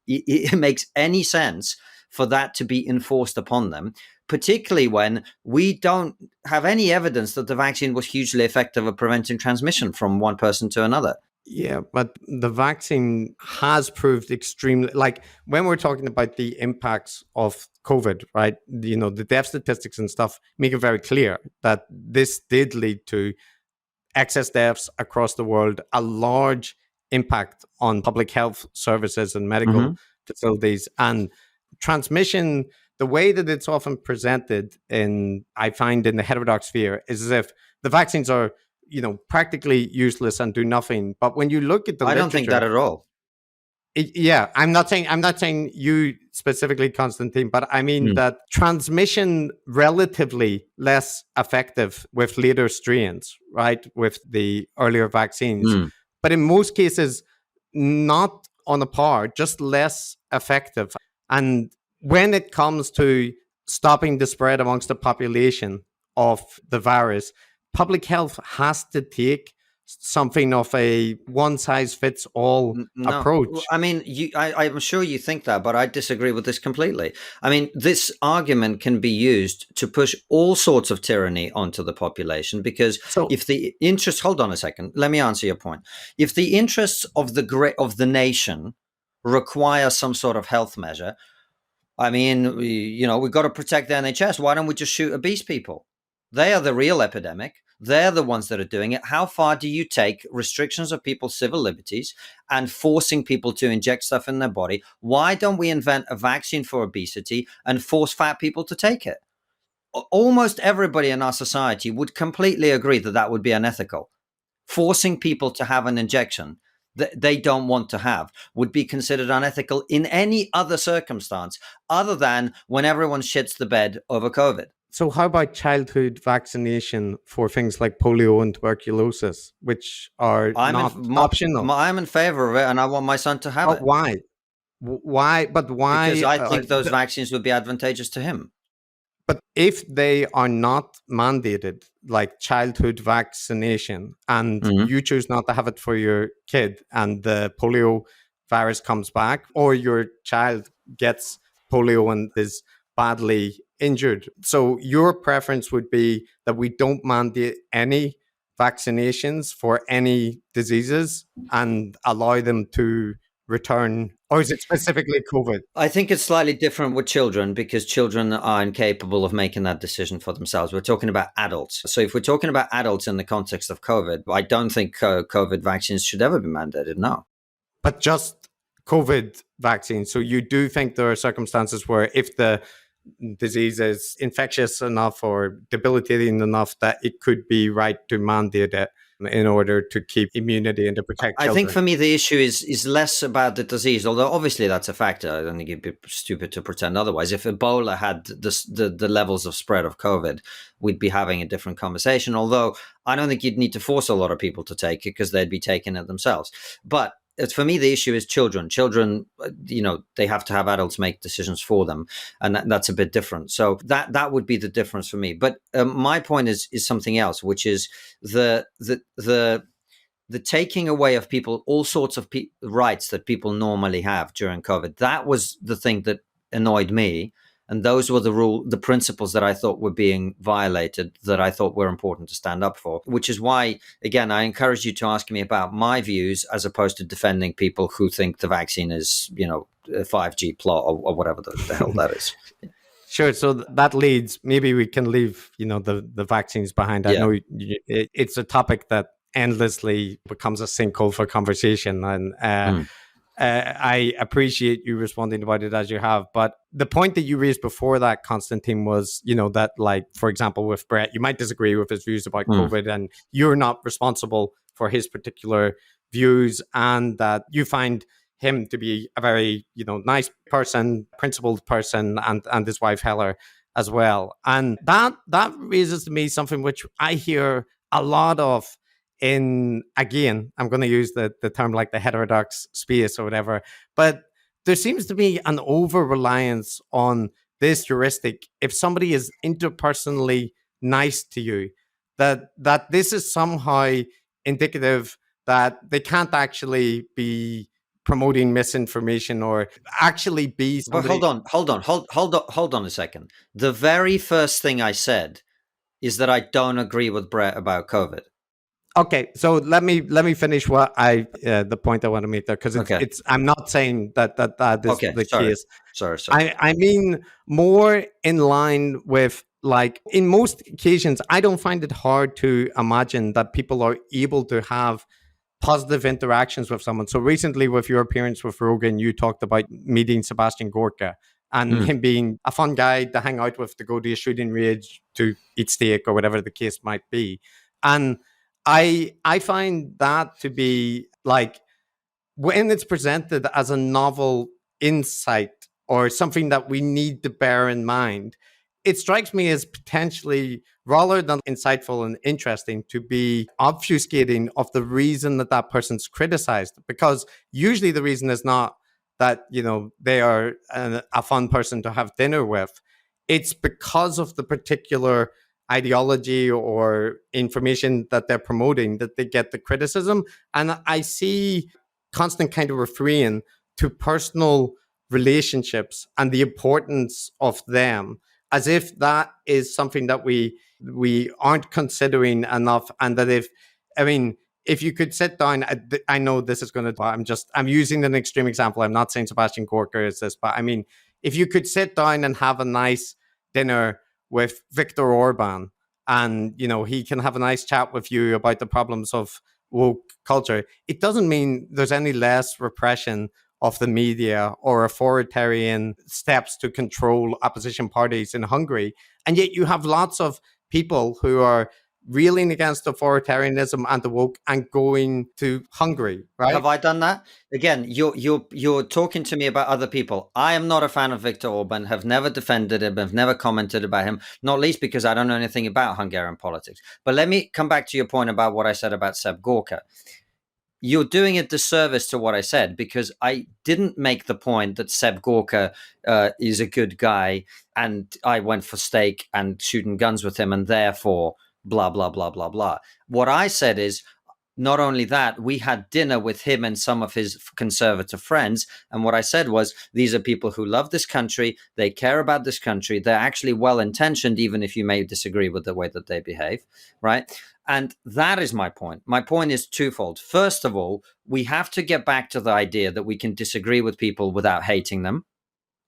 makes any sense for that to be enforced upon them, particularly when we don't have any evidence that the vaccine was hugely effective at preventing transmission from one person to another. Yeah, but the vaccine has proved extremely, like when we're talking about the impacts of COVID, right? The death statistics and stuff make it very clear that this did lead to excess deaths across the world, a large impact on public health services and medical facilities, and transmission. The way that it's often presented I find in the heterodox sphere is as if the vaccines are, practically useless and do nothing. But when you look at the I literature, don't think that at all. Yeah, I'm not saying you specifically, Konstantin, but I mean that transmission relatively less effective with later strains, right? With the earlier vaccines, but in most cases, not on a par, just less effective. And when it comes to stopping the spread amongst the population of the virus, public health has to take something of a one-size-fits-all approach. I mean, I'm sure you think that, but I disagree with this completely. I mean, this argument can be used to push all sorts of tyranny onto the population, because if the interests, hold on a second, let me answer your point. If the interests of the nation require some sort of health measure, I mean, we've got to protect the NHS. Why don't we just shoot obese people? They are the real epidemic. They're the ones that are doing it. How far do you take restrictions of people's civil liberties and forcing people to inject stuff in their body? Why don't we invent a vaccine for obesity and force fat people to take it? Almost everybody in our society would completely agree that that would be unethical. Forcing people to have an injection that they don't want to have would be considered unethical in any other circumstance other than when everyone shits the bed over COVID. So how about childhood vaccination for things like polio and tuberculosis, which are not optional? I'm in favor of it, and I want my son to have it. Why? But why? Because I think those vaccines would be advantageous to him. But if they are not mandated, like childhood vaccination, and you choose not to have it for your kid, and the polio virus comes back, or your child gets polio and is badly injured, so your preference would be that we don't mandate any vaccinations for any diseases and allow them to return, or is it specifically COVID? I think it's slightly different with children, because children are incapable of making that decision for themselves. We're talking about adults. So if we're talking about adults in the context of COVID, I don't think COVID vaccines should ever be mandated, no. But just COVID vaccines. So you do think there are circumstances where if the disease is infectious enough or debilitating enough that it could be right to mandate it in order to keep immunity and to protect children? I think for me the issue is less about the disease, although obviously that's a factor. I don't think it'd be stupid to pretend otherwise. If Ebola had the levels of spread of COVID, we'd be having a different conversation, although I don't think you'd need to force a lot of people to take it because they'd be taking it themselves. But for me, the issue is children. Children, they have to have adults make decisions for them, and that's a bit different. So that would be the difference for me. But my point is something else, which is the taking away of people all sorts of rights that people normally have during COVID. That was the thing that annoyed me. And those were the principles that I thought were being violated, that I thought were important to stand up for, which is why, again, I encourage you to ask me about my views as opposed to defending people who think the vaccine is, a 5G plot or whatever the hell that is. Sure. So that leads, maybe we can leave, the vaccines behind. I know it's a topic that endlessly becomes a sinkhole for conversation. And I appreciate you responding about it as you have. But the point that you raised before that, Konstantin, was, that, like, for example, with Brett, you might disagree with his views about COVID and you're not responsible for his particular views, and that you find him to be a very, nice person, principled person, and his wife, Heller, as well. And that raises to me something which I hear a lot of again, I'm going to use the term like the heterodox space or whatever, but there seems to be an over-reliance on this heuristic. If somebody is interpersonally nice to you, that this is somehow indicative that they can't actually be promoting misinformation or actually be somebody. But hold on a second. The very first thing I said is that I don't agree with Brett about COVID. Okay, so let me finish what the point I want to make there, because it's I'm not saying that is Okay, the sorry. case. Sorry. I mean more in line with, like, in most occasions, I don't find it hard to imagine that people are able to have positive interactions with someone. So recently, with your appearance with Rogan, you talked about meeting Sebastian Gorka and him being a fun guy to hang out with, to go to a shooting range, to eat steak, or whatever the case might be. And I find that to be, like, when it's presented as a novel insight or something that we need to bear in mind, it strikes me as potentially, rather than insightful and interesting, to be obfuscating of the reason that that person's criticized. Because usually the reason is not that, they are a fun person to have dinner with. It's because of the particular ideology or information that they're promoting that they get the criticism. And I see constant kind of refrain to personal relationships and the importance of them, as if that is something that we aren't considering enough. And that if you could sit down, I know this is going to, I'm using an extreme example. I'm not saying Sebastian Gorka is this, but I mean, if you could sit down and have a nice dinner with Viktor Orban, and he can have a nice chat with you about the problems of woke culture, it doesn't mean there's any less repression of the media or authoritarian steps to control opposition parties in Hungary. And yet you have lots of people who are reeling against authoritarianism and the woke and going to Hungary, right? Have I done that? Again, you're talking to me about other people. I am not a fan of Viktor Orban, have never defended him, have never commented about him, not least because I don't know anything about Hungarian politics. But let me come back to your point about what I said about Seb Gorka. You're doing a disservice to what I said, because I didn't make the point that Seb Gorka is a good guy and I went for steak and shooting guns with him and therefore blah, blah, blah, blah, blah. What I said is, not only that, we had dinner with him and some of his conservative friends. And what I said was, these are people who love this country. They care about this country. They're actually well-intentioned, even if you may disagree with the way that they behave, right? And that is my point. My point is twofold. First of all, we have to get back to the idea that we can disagree with people without hating them.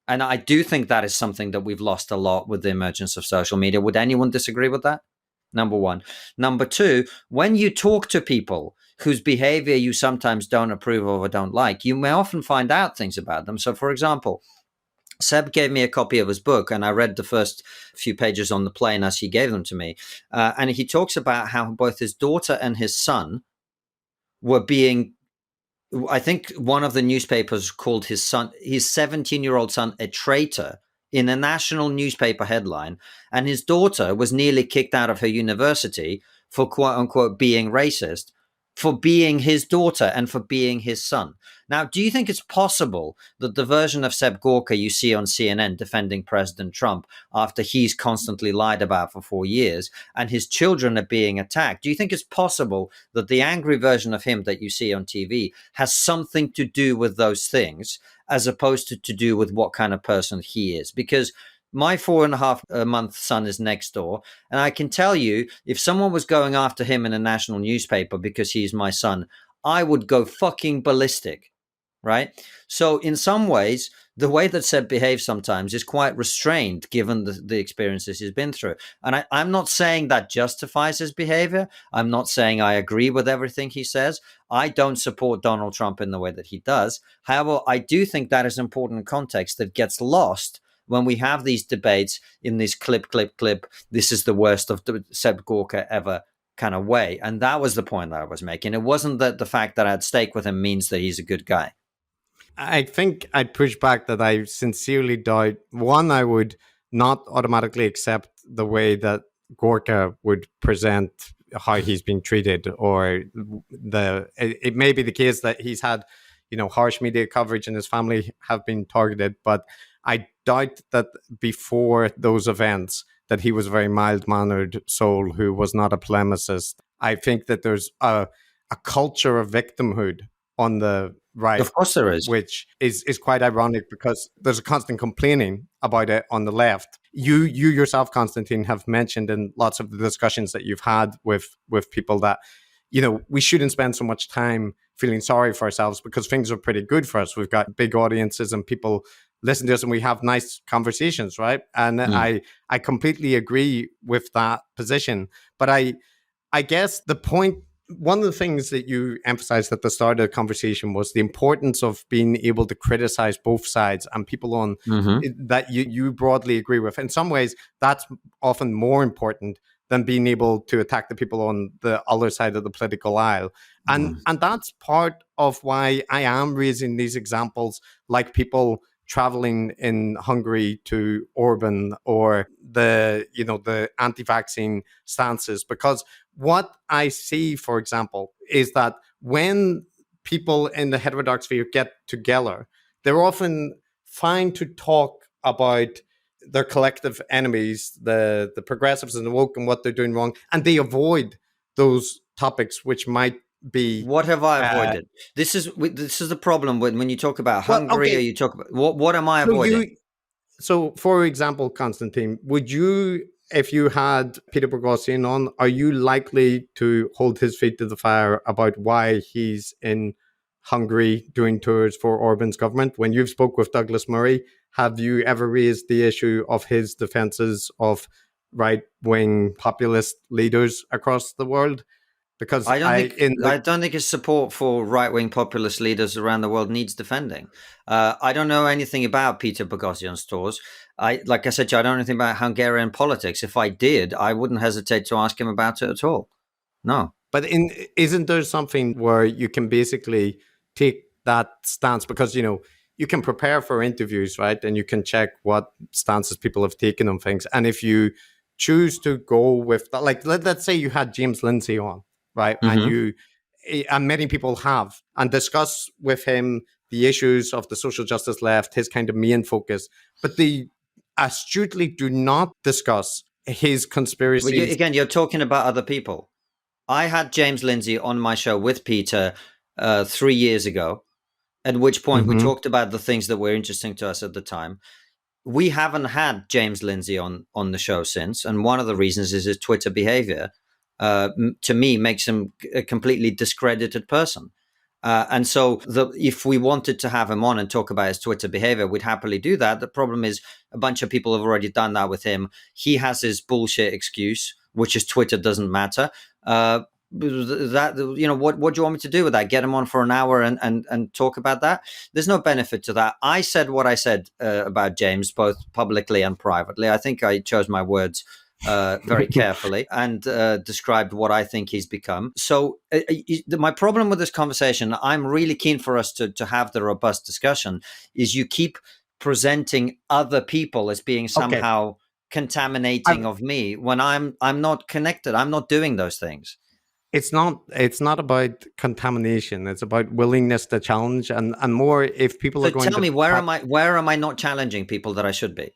And I do think that is something that we've lost a lot with the emergence of social media. Would anyone disagree with that? Number one. Number two, when you talk to people whose behavior you sometimes don't approve of or don't like, you may often find out things about them. So, for example, Seb gave me a copy of his book, and I read the first few pages on the plane as he gave them to me. And he talks about how both his daughter and his son were being, I think one of the newspapers called his 17-year-old son, a traitor in a national newspaper headline. And his daughter was nearly kicked out of her university for, quote unquote, being racist, for being his daughter and for being his son. Now, do you think it's possible that the version of Seb Gorka you see on CNN defending President Trump after he's constantly lied about for 4 years and his children are being attacked, do you think it's possible that the angry version of him that you see on TV has something to do with those things as opposed to do with what kind of person he is? Because my 4.5-month son is next door. And I can tell you, if someone was going after him in a national newspaper because he's my son, I would go fucking ballistic, right? So in some ways, the way that Seb behaves sometimes is quite restrained given the experiences he's been through. And I'm not saying that justifies his behavior. I'm not saying I agree with everything he says. I don't support Donald Trump in the way that he does. However, I do think that is important context that gets lost when we have these debates in this clip, this is the worst of the Seb Gorka ever kind of way. And that was the point that I was making. It wasn't that the fact that I had steak with him means that he's a good guy. I think I'd push back that I sincerely doubt, one, I would not automatically accept the way that Gorka would present how he's been treated, or it may be the case that he's had, harsh media coverage and his family have been targeted, but I doubt that before those events that he was a very mild-mannered soul who was not a polemicist. I think that there's a culture of victimhood on the right. Of course there is. Which is quite ironic because there's a constant complaining about it on the left. You yourself, Konstantin, have mentioned in lots of the discussions that you've had with people that, we shouldn't spend so much time feeling sorry for ourselves because things are pretty good for us. We've got big audiences and people listen to us and we have nice conversations, right? And I completely agree with that position. But I guess the point, one of the things that you emphasized at the start of the conversation was the importance of being able to criticize both sides and people on that you broadly agree with. In some ways, that's often more important than being able to attack the people on the other side of the political aisle. And that's part of why I am raising these examples, like people traveling in Hungary to Orban, or the anti-vaccine stances, because what I see, for example, is that when people in the heterodox sphere get together, they're often fine to talk about their collective enemies, the progressives and the woke, and what they're doing wrong, and they avoid those topics which might be. What have I avoided? This is the problem when you talk about Hungary, or you talk about what am I avoiding? So, for example, Konstantin, would you, if you had Peter Boghossian on, are you likely to hold his feet to the fire about why he's in Hungary doing tours for Orban's government? When you've spoke with Douglas Murray, have you ever raised the issue of his defenses of right-wing populist leaders across the world? Because I don't think his support for right-wing populist leaders around the world needs defending. I don't know anything about Peter Boghossian's tours. Like I said, I don't know anything about Hungarian politics. If I did, I wouldn't hesitate to ask him about it at all. No. But isn't there something where you can basically take that stance? Because, you can prepare for interviews, right? And you can check what stances people have taken on things. And if you choose to go with that, like let's say you had James Lindsay on, right? And many people have, and discuss with him the issues of the social justice left, his kind of main focus, but they astutely do not discuss his conspiracy. Well, again, you're talking about other people. I had James Lindsay on my show with Peter 3 years ago, at which point we talked about the things that were interesting to us at the time. We haven't had James Lindsay on the show since, and one of the reasons is his Twitter behavior. To me, makes him a completely discredited person. And so if we wanted to have him on and talk about his Twitter behavior, we'd happily do that. The problem is a bunch of people have already done that with him. He has his bullshit excuse, which is Twitter doesn't matter. What do you want me to do with that? Get him on for an hour and talk about that? There's no benefit to that. I said what I said about James, both publicly and privately. I think I chose my words very carefully and described what I think he's become. So my problem with this conversation, I'm really keen for us to have the robust discussion, is you keep presenting other people as being somehow contaminating of me when I'm not connected. I'm not doing those things. It's not about contamination. It's about willingness to challenge and more if people are going to... So tell me, where am I not challenging people that I should be?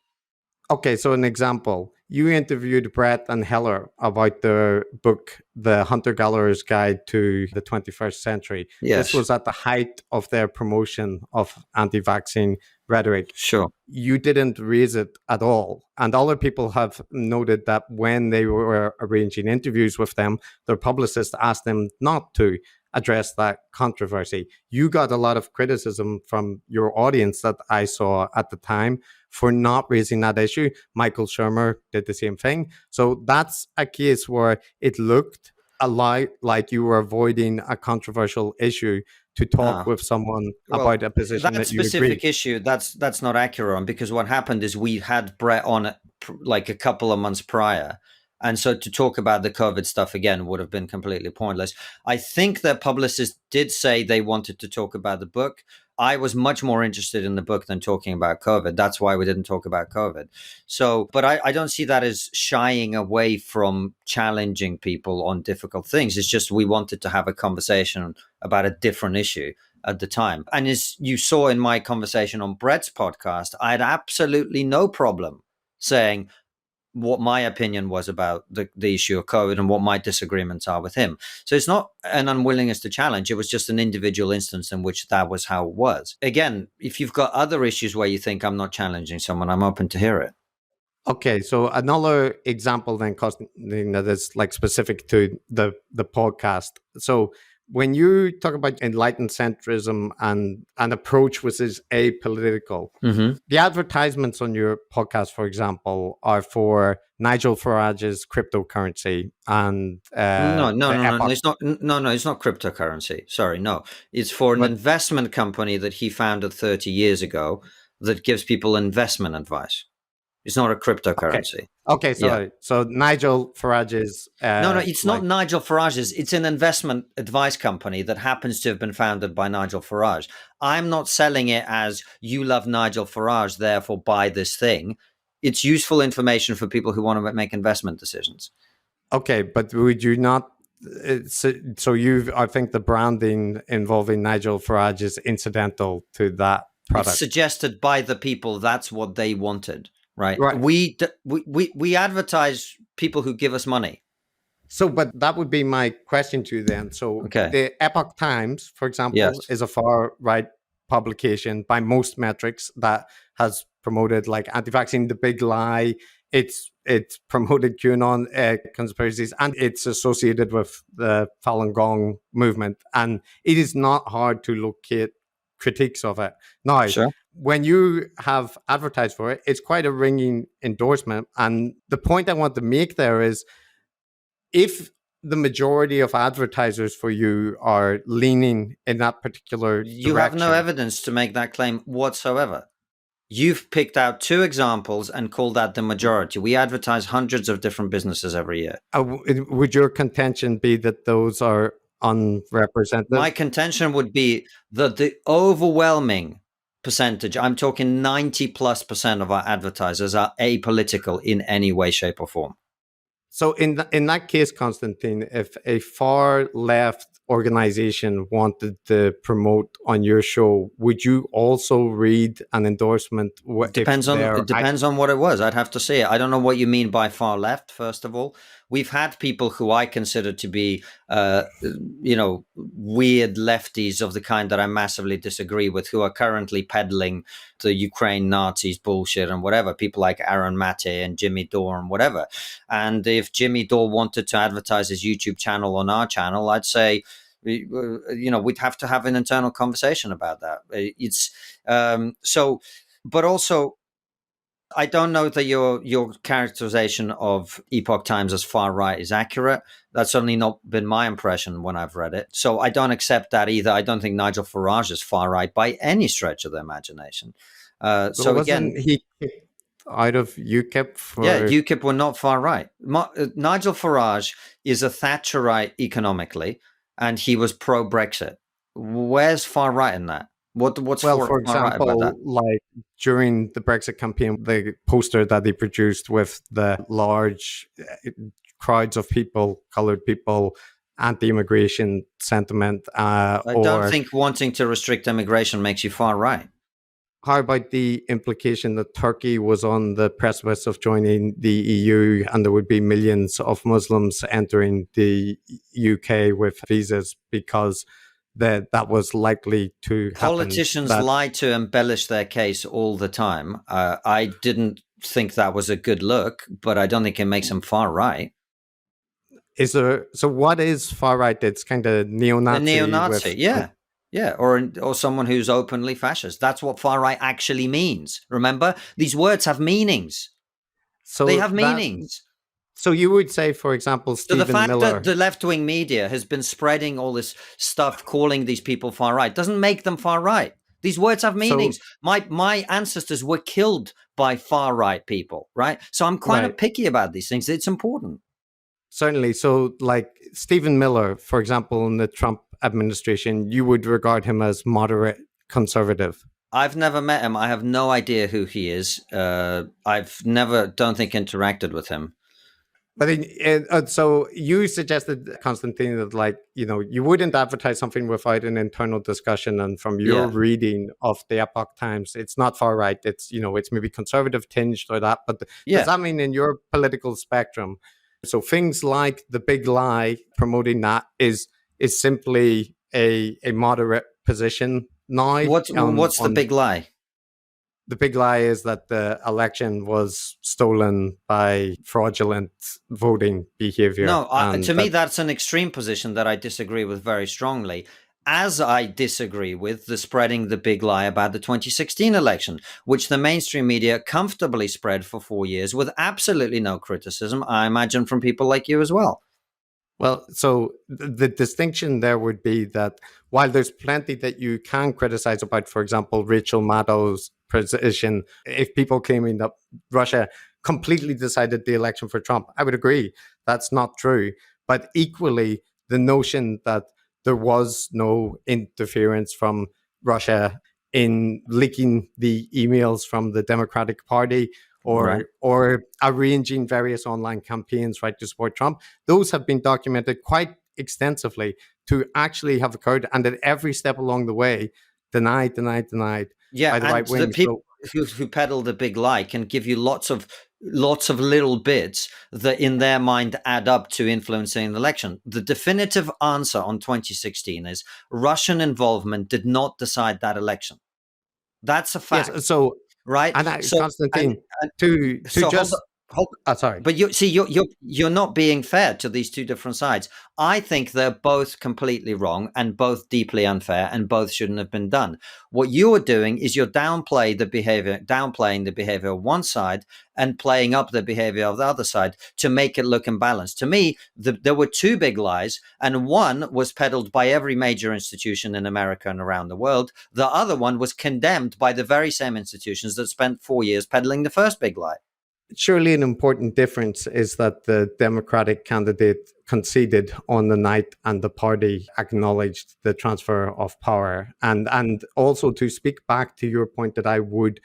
Okay, so an example. You interviewed Brett and Heller about their book, The Hunter-Gatherer's Guide to the 21st Century. Yes. This was at the height of their promotion of anti-vaccine rhetoric. Sure. You didn't raise it at all. And other people have noted that when they were arranging interviews with them, their publicists asked them not to address that controversy. You got a lot of criticism from your audience that I saw at the time for not raising that issue. Michael Shermer did the same thing. So that's a case where it looked a lot like you were avoiding a controversial issue to talk with someone about a position that you agree. That specific issue, that's not accurate on, because what happened is we had Brett on like a couple of months prior. And so to talk about the COVID stuff again would have been completely pointless. I think that publicists did say they wanted to talk about the book. I was much more interested in the book than talking about COVID. That's why we didn't talk about COVID. So, but I don't see that as shying away from challenging people on difficult things. It's just we wanted to have a conversation about a different issue at the time. And as you saw in my conversation on Brett's podcast, I had absolutely no problem saying what my opinion was about the issue of COVID and what my disagreements are with him. So it's not an unwillingness to challenge. It was just an individual instance in which that was how it was. Again, if you've got other issues where you think I'm not challenging someone, I'm open to hear it. Okay, so another example then, Konstantin, that is like specific to the podcast. So when you talk about enlightened centrism and an approach which is apolitical, the advertisements on your podcast, for example, are for Nigel Farage's cryptocurrency and No. Epoch. It's not. No. It's not cryptocurrency. Sorry, no. It's for an But investment company that he founded 30 years ago that gives people investment advice. It's not a okay, cryptocurrency. okay, Yeah. sorry. So Nigel Farage's No. It's not Nigel Farage's. It's an investment advice company that happens to have been founded by Nigel Farage. I'm not selling it as you love Nigel Farage, therefore buy this thing. It's useful information for people who want to make investment decisions. Okay, but would you not? So you, I think the branding involving Nigel Farage is incidental to that product. It's suggested by the people that's what they wanted, right? Right. We advertise people who give us money. So, but that would be my question to you then. So, Okay. the Epoch Times, for example, Yes. is a far right publication by most metrics that has promoted like anti-vaccine, the big lie. It's promoted QAnon conspiracies, and it's associated with the Falun Gong movement. And it is not hard to locate critiques of it. Now, Sure. when you have advertised for it, it's quite a ringing endorsement. And the point I want to make there is, if the majority of advertisers for you are leaning in that particular You direction, have no evidence to make that claim whatsoever. You've picked out 2 examples and called that the majority. We advertise hundreds of different businesses every year. Would your contention be that those are unrepresented? My contention would be that the overwhelming percentage, I'm talking 90+% of our advertisers are apolitical in any way, shape, or form. So in that case, Konstantin, if a far left organization wanted to promote on your show, would you also read an endorsement? It depends on what it was. I'd have to say it. I don't know what you mean by far left. First of all, we've had people who I consider to be, weird lefties of the kind that I massively disagree with, who are currently peddling the Ukraine Nazis bullshit and whatever. People like Aaron Matte and Jimmy Dore and whatever. And if Jimmy Dore wanted to advertise his YouTube channel on our channel, I'd say, we'd have to have an internal conversation about that. It's but also, I don't know that your characterization of Epoch Times as far right is accurate. That's certainly not been my impression when I've read it. So I don't accept that either. I don't think Nigel Farage is far right by any stretch of the imagination. So again, he out of UKIP? UKIP were not far right. Nigel Farage is a Thatcherite economically, and he was pro-Brexit. Where's far right in that? What's for example, right about that? like during the Brexit campaign, the poster that they produced with the large crowds of people, coloured people, anti-immigration sentiment. I don't think wanting to restrict immigration makes you far right. How about the implication that Turkey was on the precipice of joining the EU and there would be millions of Muslims entering the UK with visas because that was likely to happen? Politicians lie to embellish their case all the time. I didn't think that was a good look, but I don't think it makes them far right. So what is far right? It's kind of neo-Nazi. A neo-Nazi, yeah. Yeah, or someone who's openly fascist. That's what far right actually means. Remember, these words have meanings. So they have meanings. So you would say, for example, Stephen Miller. So the fact that the left-wing media has been spreading all this stuff, calling these people far right, doesn't make them far right. These words have meanings. So, my ancestors were killed by far right people, right? So I'm kind of picky about these things. It's important. Certainly. So like Stephen Miller, for example, in the Trump administration, you would regard him as moderate conservative. I've never met him. I have no idea who he is. I've never, don't think, interacted with him. But so you suggested, Konstantin, that you wouldn't advertise something without an internal discussion. And from your reading of the Epoch Times, it's not far right. It's it's maybe conservative tinged or that. But does that mean in your political spectrum? So things like the big lie, promoting that is simply a moderate position now. What's the big lie? the big lie is that the election was stolen by fraudulent voting behavior. No, to me, that's an extreme position that I disagree with very strongly. As I disagree with the spreading the big lie about the 2016 election, which the mainstream media comfortably spread for 4 years with absolutely no criticism, I imagine, from people like you as well. Well, so the distinction there would be that while there's plenty that you can criticize about, for example, Rachel Maddow's position, if people claiming that Russia completely decided the election for Trump, I would agree that's not true. But equally, the notion that there was no interference from Russia in leaking the emails from the Democratic Party or arranging various online campaigns, right, to support Trump. Those have been documented quite extensively to actually have occurred, and at every step along the way, denied yeah, by the right wing. The people who peddle the big lie can give you lots of little bits that in their mind add up to influencing an election. The definitive answer on 2016 is Russian involvement did not decide that election. That's a fact. Yes, so right, and Konstantin, sorry, but you're not being fair to these two different sides. I think they're both completely wrong and both deeply unfair, and both shouldn't have been done. What you are doing is you're downplaying the behavior of one side and playing up the behavior of the other side to make it look imbalanced. To me, there were two big lies, and one was peddled by every major institution in America and around the world. The other one was condemned by the very same institutions that spent 4 years peddling the first big lie. Surely an important difference is that the Democratic candidate conceded on the night and the party acknowledged the transfer of power. And also, to speak back to your point, that I would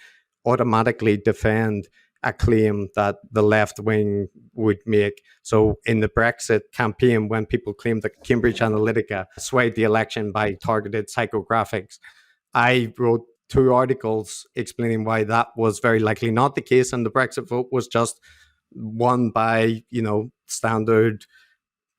automatically defend a claim that the left wing would make. So in the Brexit campaign, when people claimed that Cambridge Analytica swayed the election by targeted psychographics, I wrote 2 articles explaining why that was very likely not the case, and the Brexit vote was just won by, standard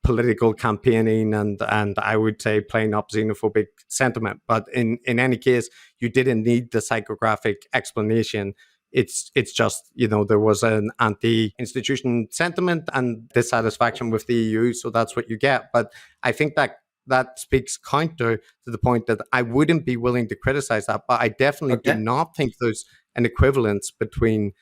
political campaigning and I would say playing up xenophobic sentiment. But in any case, you didn't need the psychographic explanation. It's just, there was an anti-institution sentiment and dissatisfaction with the EU, so that's what you get. But I think that speaks counter to the point that I wouldn't be willing to criticize that, but I definitely do not think there's an equivalence between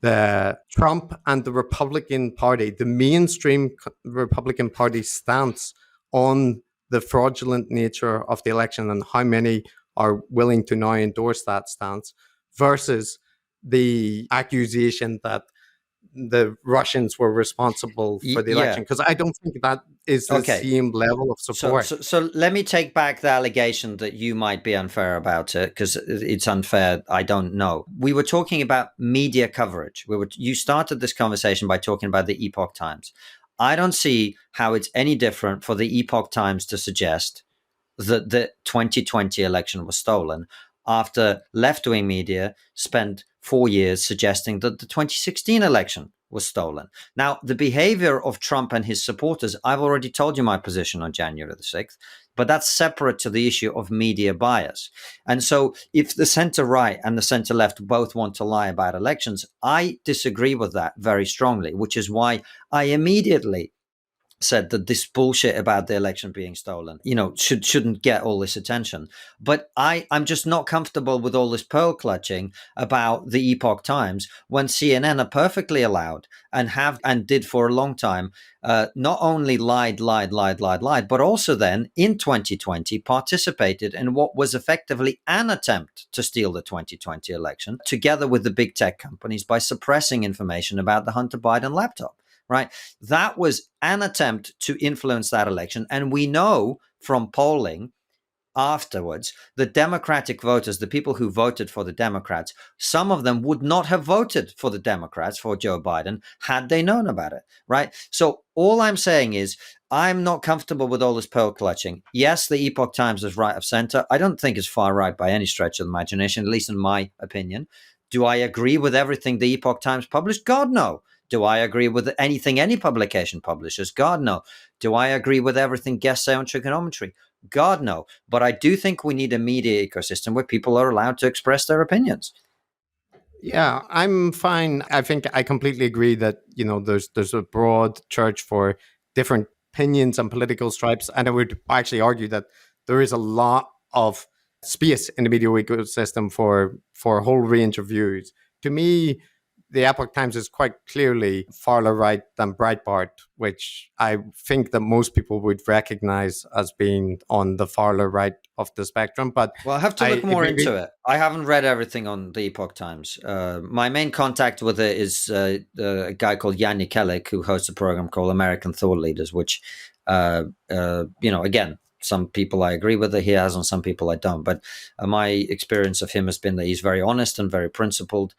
the Trump and the Republican Party, the mainstream Republican Party stance on the fraudulent nature of the election and how many are willing to now endorse that stance versus the accusation that the Russians were responsible for the election, because I don't think that is the same level of support. So let me take back the allegation that you might be unfair about it, because it's unfair. I don't know. We were talking about media coverage. You started this conversation by talking about the Epoch Times. I don't see how it's any different for the Epoch Times to suggest that the 2020 election was stolen after left-wing media spent 4 years suggesting that the 2016 election was stolen. Now, the behavior of Trump and his supporters, I've already told you my position on January the 6th, but that's separate to the issue of media bias. And so if the center-right and the center-left both want to lie about elections, I disagree with that very strongly, which is why I immediately said that this bullshit about the election being stolen, shouldn't get all this attention. But I'm just not comfortable with all this pearl clutching about the Epoch Times when CNN are perfectly allowed and did for a long time, not only lied, but also then in 2020 participated in what was effectively an attempt to steal the 2020 election together with the big tech companies by suppressing information about the Hunter Biden laptop. Right. That was an attempt to influence that election. And we know from polling afterwards, the Democratic voters, the people who voted for the Democrats, some of them would not have voted for the Democrats, for Joe Biden, had they known about it. Right. So all I'm saying is I'm not comfortable with all this pearl clutching. Yes, the Epoch Times is right of center. I don't think it's far right by any stretch of the imagination, at least in my opinion. Do I agree with everything the Epoch Times published? God, no. Do I agree with anything any publication publishes? God, no. Do I agree with everything guests say on TRIGGERnometry? God, no. But I do think we need a media ecosystem where people are allowed to express their opinions. Yeah, I'm fine. I think I completely agree that, there's a broad church for different opinions and political stripes. And I would actually argue that there is a lot of space in the media ecosystem for a whole range of views. To me, the Epoch Times is quite clearly farther right than Breitbart, which I think that most people would recognize as being on the farther right of the spectrum. But Well, I have to look more into it. I haven't read everything on the Epoch Times. My main contact with it is a guy called Jan Jekielek, who hosts a program called American Thought Leaders, which, again, some people I agree with that he has, and some people I don't. But my experience of him has been that he's very honest and very principled.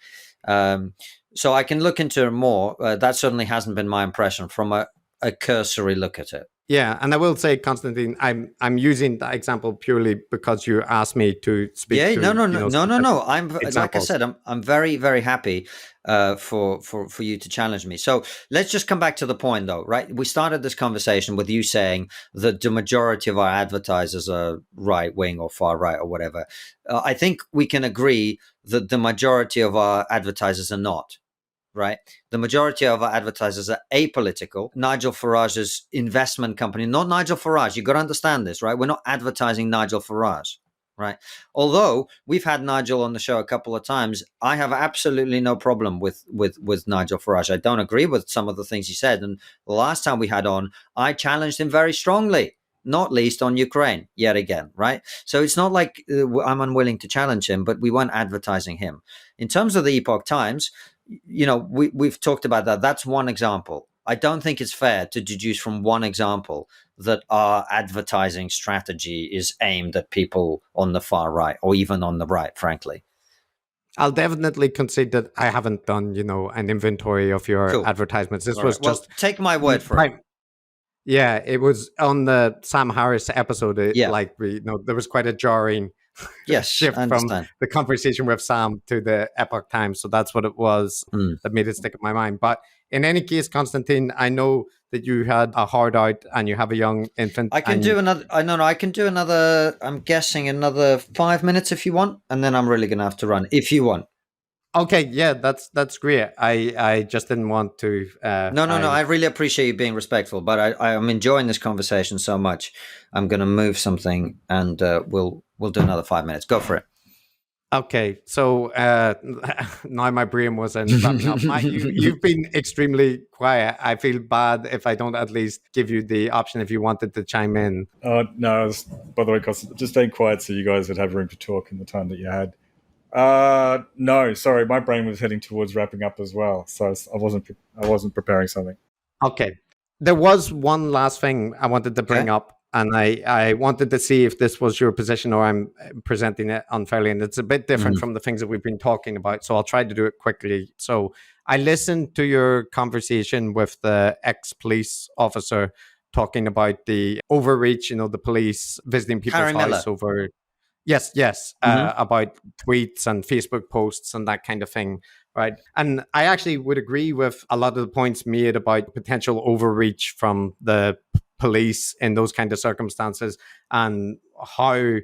So I can look into it more. That certainly hasn't been my impression from a cursory look at it. Yeah, and I will say, Konstantin, I'm using that example purely because you asked me to speak. Yeah, to, no. I'm examples. Like I said, I'm very, very happy for you to challenge me. So let's just come back to the point, though, right? We started this conversation with you saying that the majority of our advertisers are right wing or far right or whatever. I think we can agree that the majority of our advertisers are not. Right. The majority of our advertisers are apolitical. Nigel Farage's investment company, not Nigel Farage. You've got to understand this, right? We're not advertising Nigel Farage, right? Although we've had Nigel on the show a couple of times, I have absolutely no problem with Nigel Farage. I don't agree with some of the things he said. And the last time we had on, I challenged him very strongly, not least on Ukraine yet again, right? So it's not like I'm unwilling to challenge him, but we weren't advertising him. In terms of the Epoch Times, we've talked about that. That's one example. I don't think it's fair to deduce from one example that our advertising strategy is aimed at people on the far right or even on the right, frankly. I'll definitely concede that I haven't done, an inventory of your advertisements. This was just take my word for it. Yeah, it was on the Sam Harris episode. There was quite a jarring shift from the conversation with Sam to the Epoch Times. So that's what it was that made it stick in my mind. But in any case, Konstantin, I know that you had a hard out and you have a young infant. I can do another. I can do another. I'm guessing another 5 minutes if you want, and then I'm really going to have to run if you want. Okay, yeah, that's great. I just didn't want to. No. I really appreciate you being respectful, but I'm enjoying this conversation so much. I'm going to move something, and we'll do another 5 minutes. Go for it. Okay, so now my brain wasn't wrapping up. You've been extremely quiet. I feel bad if I don't at least give you the option if you wanted to chime in. No, by the way, Konstantin, just staying quiet so you guys would have room to talk in the time that you had. No, sorry, my brain was heading towards wrapping up as well, so I wasn't preparing something. Okay, there was one last thing I wanted to bring up, and I wanted to see if this was your position or I'm presenting it unfairly, and it's a bit different from the things that we've been talking about, so I'll try to do it quickly. So I listened to your conversation with the ex-police officer talking about the overreach, the police visiting people's house over... Yes. About tweets and Facebook posts and that kind of thing, right? And I actually would agree with a lot of the points made about potential overreach from the police in those kind of circumstances and how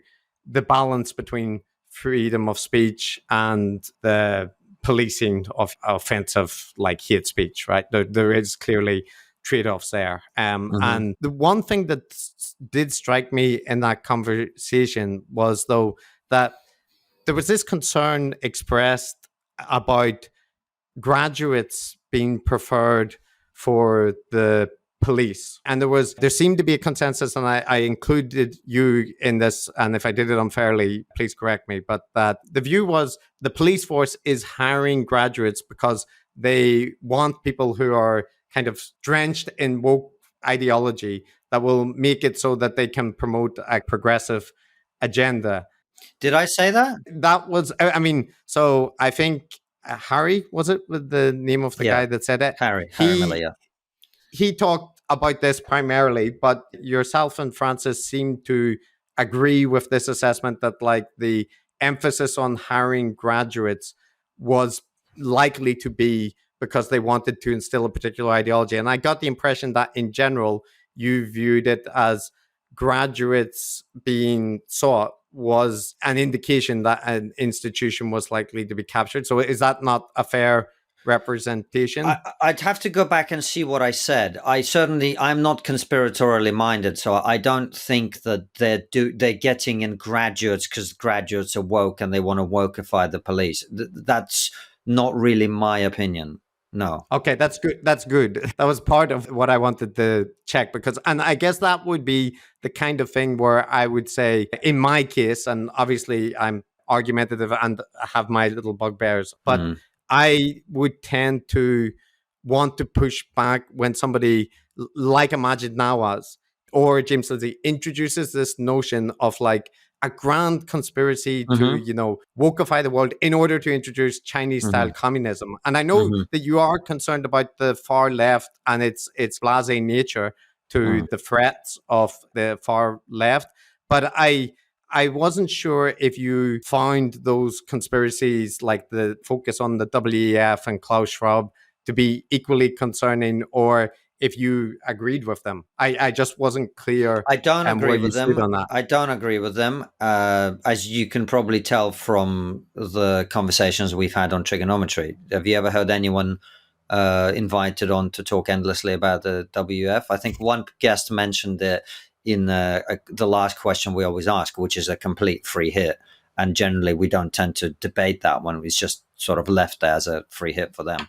the balance between freedom of speech and the policing of offensive, like hate speech, right? There is clearly trade-offs there. And the one thing that did strike me in that conversation was, though, that there was this concern expressed about graduates being preferred for the police. And there seemed to be a consensus, and I included you in this, and if I did it unfairly, please correct me, but that the view was the police force is hiring graduates because they want people who are kind of drenched in woke ideology that will make it so that they can promote a progressive agenda. Did I say that? That was, so I think Harry, was it with the name of the guy that said it? Harry Miller, yeah. He talked about this primarily, but yourself and Francis seem to agree with this assessment that like the emphasis on hiring graduates was likely to be because they wanted to instill a particular ideology. And I got the impression that in general, you viewed it as graduates being sought was an indication that an institution was likely to be captured. So is that not a fair representation? I'd have to go back and see what I said. I'm not conspiratorially minded, so I don't think that they're getting in graduates because graduates are woke and they want to wokeify the police. That's not really my opinion. No. Okay, that's good. That's good. That was part of what I wanted to check and I guess that would be the kind of thing where I would say, in my case, and obviously I'm argumentative and have my little bugbears, but I would tend to want to push back when somebody like Imagine Nawaz or James Lindsay introduces this notion of like a grand conspiracy to, wokeify the world in order to introduce Chinese-style communism. And I know that you are concerned about the far left and its blasé nature to the threats of the far left. But I wasn't sure if you found those conspiracies, like the focus on the WEF and Klaus Schwab, to be equally concerning, or if you agreed with them. I just wasn't clear. I don't agree with them. I don't agree with them. As you can probably tell from the conversations we've had on TRIGGERnometry. Have you ever heard anyone invited on to talk endlessly about the WF? I think one guest mentioned it in the last question we always ask, which is a complete free hit. And generally, we don't tend to debate that one. It's just sort of left there as a free hit for them.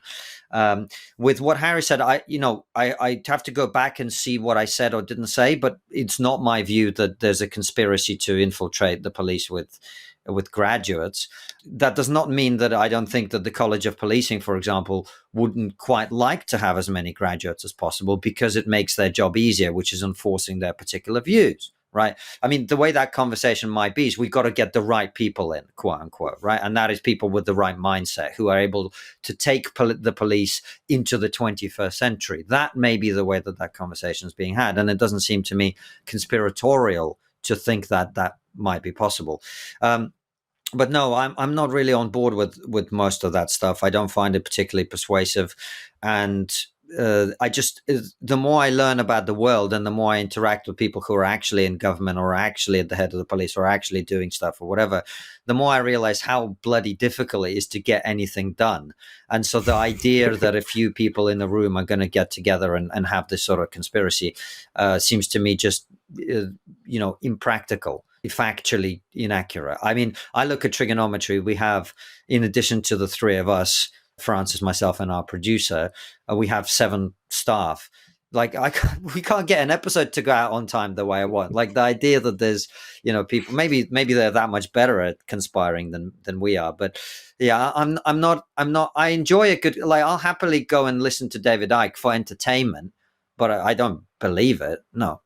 With what Harry said, I'd have to go back and see what I said or didn't say, but it's not my view that there's a conspiracy to infiltrate the police with graduates. That does not mean that I don't think that the College of Policing, for example, wouldn't quite like to have as many graduates as possible because it makes their job easier, which is enforcing their particular views. Right. I mean, the way that conversation might be is we've got to get the right people in, quote unquote. Right. And that is people with the right mindset who are able to take the police into the 21st century. That may be the way that conversation is being had. And it doesn't seem to me conspiratorial to think that that might be possible. But no, I'm not really on board with most of that stuff. I don't find it particularly persuasive. And the more I learn about the world and the more I interact with people who are actually in government or actually at the head of the police or actually doing stuff or whatever, the more I realize how bloody difficult it is to get anything done. And so the idea that a few people in the room are going to get together and have this sort of conspiracy seems to me just, impractical, factually inaccurate. I mean, I look at TRIGGERnometry. We have, in addition to the three of us, Francis, myself, and our producer, we have 7 staff. Like we can't get an episode to go out on time the way I want. Like the idea that there's, people, maybe they're that much better at conspiring than we are. But yeah, I'm not. I enjoy a good. Like I'll happily go and listen to David Icke for entertainment, but I don't believe it. No.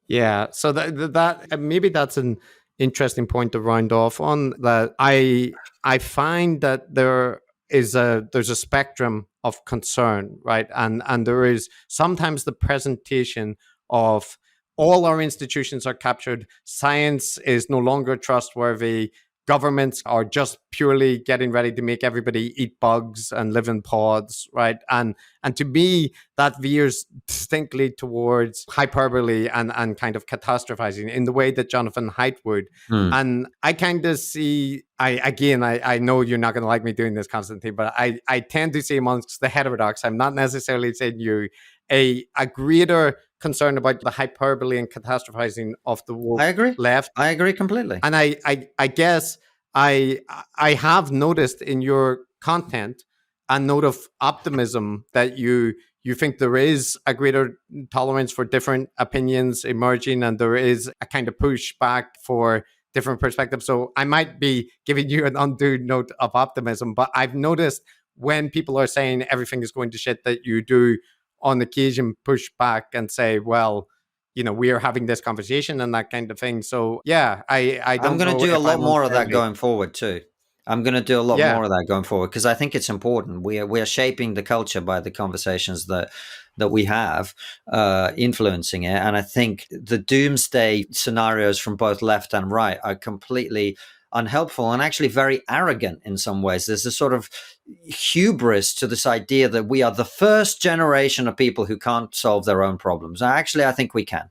Yeah. So that maybe that's an interesting point to round off on. That I find that there's a spectrum of concern, right? And there is sometimes the presentation of all our institutions are captured, science is no longer trustworthy, governments are just purely getting ready to make everybody eat bugs and live in pods, right? And to me, that veers distinctly towards hyperbole and kind of catastrophizing in the way that Jonathan Haidt would. And I kind of see, I know you're not going to like me doing this, Konstantin, but I tend to see amongst the heterodox, I'm not necessarily saying you, a greater concern about the hyperbole and catastrophizing of the woke left. I agree completely. And I guess I have noticed in your content a note of optimism that you think there is a greater tolerance for different opinions emerging, and there is a kind of pushback for different perspectives. So I might be giving you an undue note of optimism, but I've noticed when people are saying everything is going to shit, that you do on occasion push back and say, well, we are having this conversation and that kind of thing. So yeah, I'm going to do a lot more of that going forward too. I'm going to do a lot more of that going forward because I think it's important. We are shaping the culture by the conversations that we have, influencing it. And I think the doomsday scenarios from both left and right are completely unhelpful and actually very arrogant in some ways. There's a sort of hubris to this idea that we are the first generation of people who can't solve their own problems. Actually, I think we can.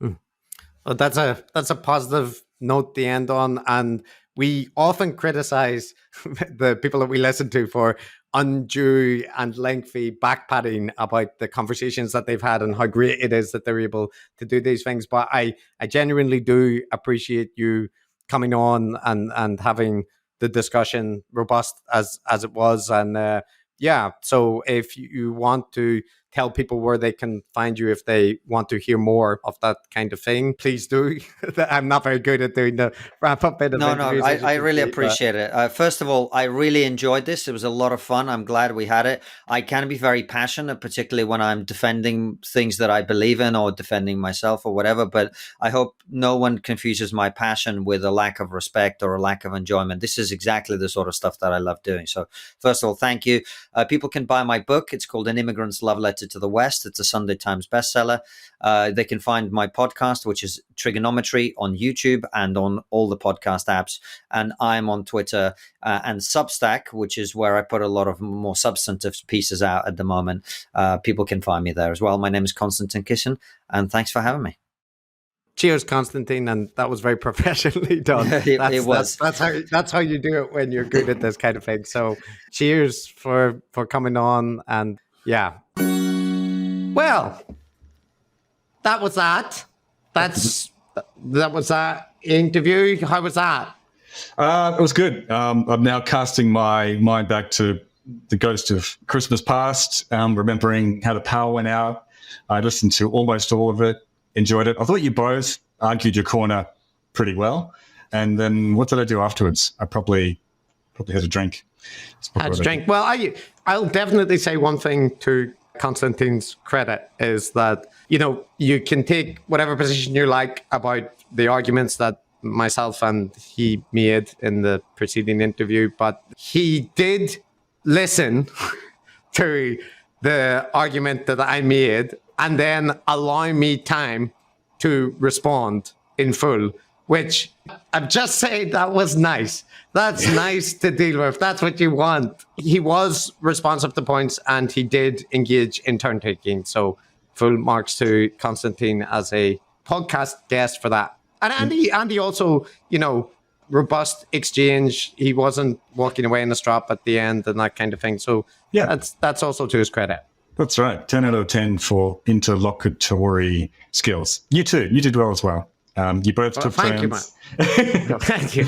Well, that's a positive note to end on. And we often criticize the people that we listen to for undue and lengthy backpatting about the conversations that they've had and how great it is that they're able to do these things. But I genuinely do appreciate you coming on and having the discussion robust as it was. And yeah, so if you want to tell people where they can find you if they want to hear more of that kind of thing, please do. I'm not very good at doing the wrap-up bit of interviews. I really appreciate it. First of all, I really enjoyed this. It was a lot of fun. I'm glad we had it. I can be very passionate, particularly when I'm defending things that I believe in or defending myself or whatever, but I hope no one confuses my passion with a lack of respect or a lack of enjoyment. This is exactly the sort of stuff that I love doing. So first of all, thank you. People can buy my book. It's called An Immigrant's Love Letter to the West. It's a Sunday Times bestseller. They can find my podcast, which is TRIGGERnometry, on YouTube and on all the podcast apps. And I'm on Twitter and Substack, which is where I put a lot of more substantive pieces out at the moment. People can find me there as well. My name is Konstantin Kisin, and thanks for having me. Cheers, Konstantin, and that was very professionally done. It was. That's how you do it when you're good at this kind of thing. So, cheers for coming on, and yeah. Well, that was that. That was that interview. How was that? It was good. I'm now casting my mind back to the ghost of Christmas past, remembering how the power went out. I listened to almost all of it. Enjoyed it. I thought you both argued your corner pretty well. And then what did I do afterwards? I probably had a drink. Had a drink. Well, I'll definitely say one thing to Konstantin's credit is that, you can take whatever position you like about the arguments that myself and he made in the preceding interview, but he did listen to the argument that I made and then allow me time to respond in full, which I've just said that was nice. That's nice to deal with. That's what you want. He was responsive to points and he did engage in turn taking. So full marks to Konstantin as a podcast guest for that. And Andy also, robust exchange. He wasn't walking away in the strap at the end and that kind of thing. So yeah, that's also to his credit. That's right. 10 out of 10 for interlocutory skills. You too. You did well as well. You both took turns. Thank you, man. Thank you.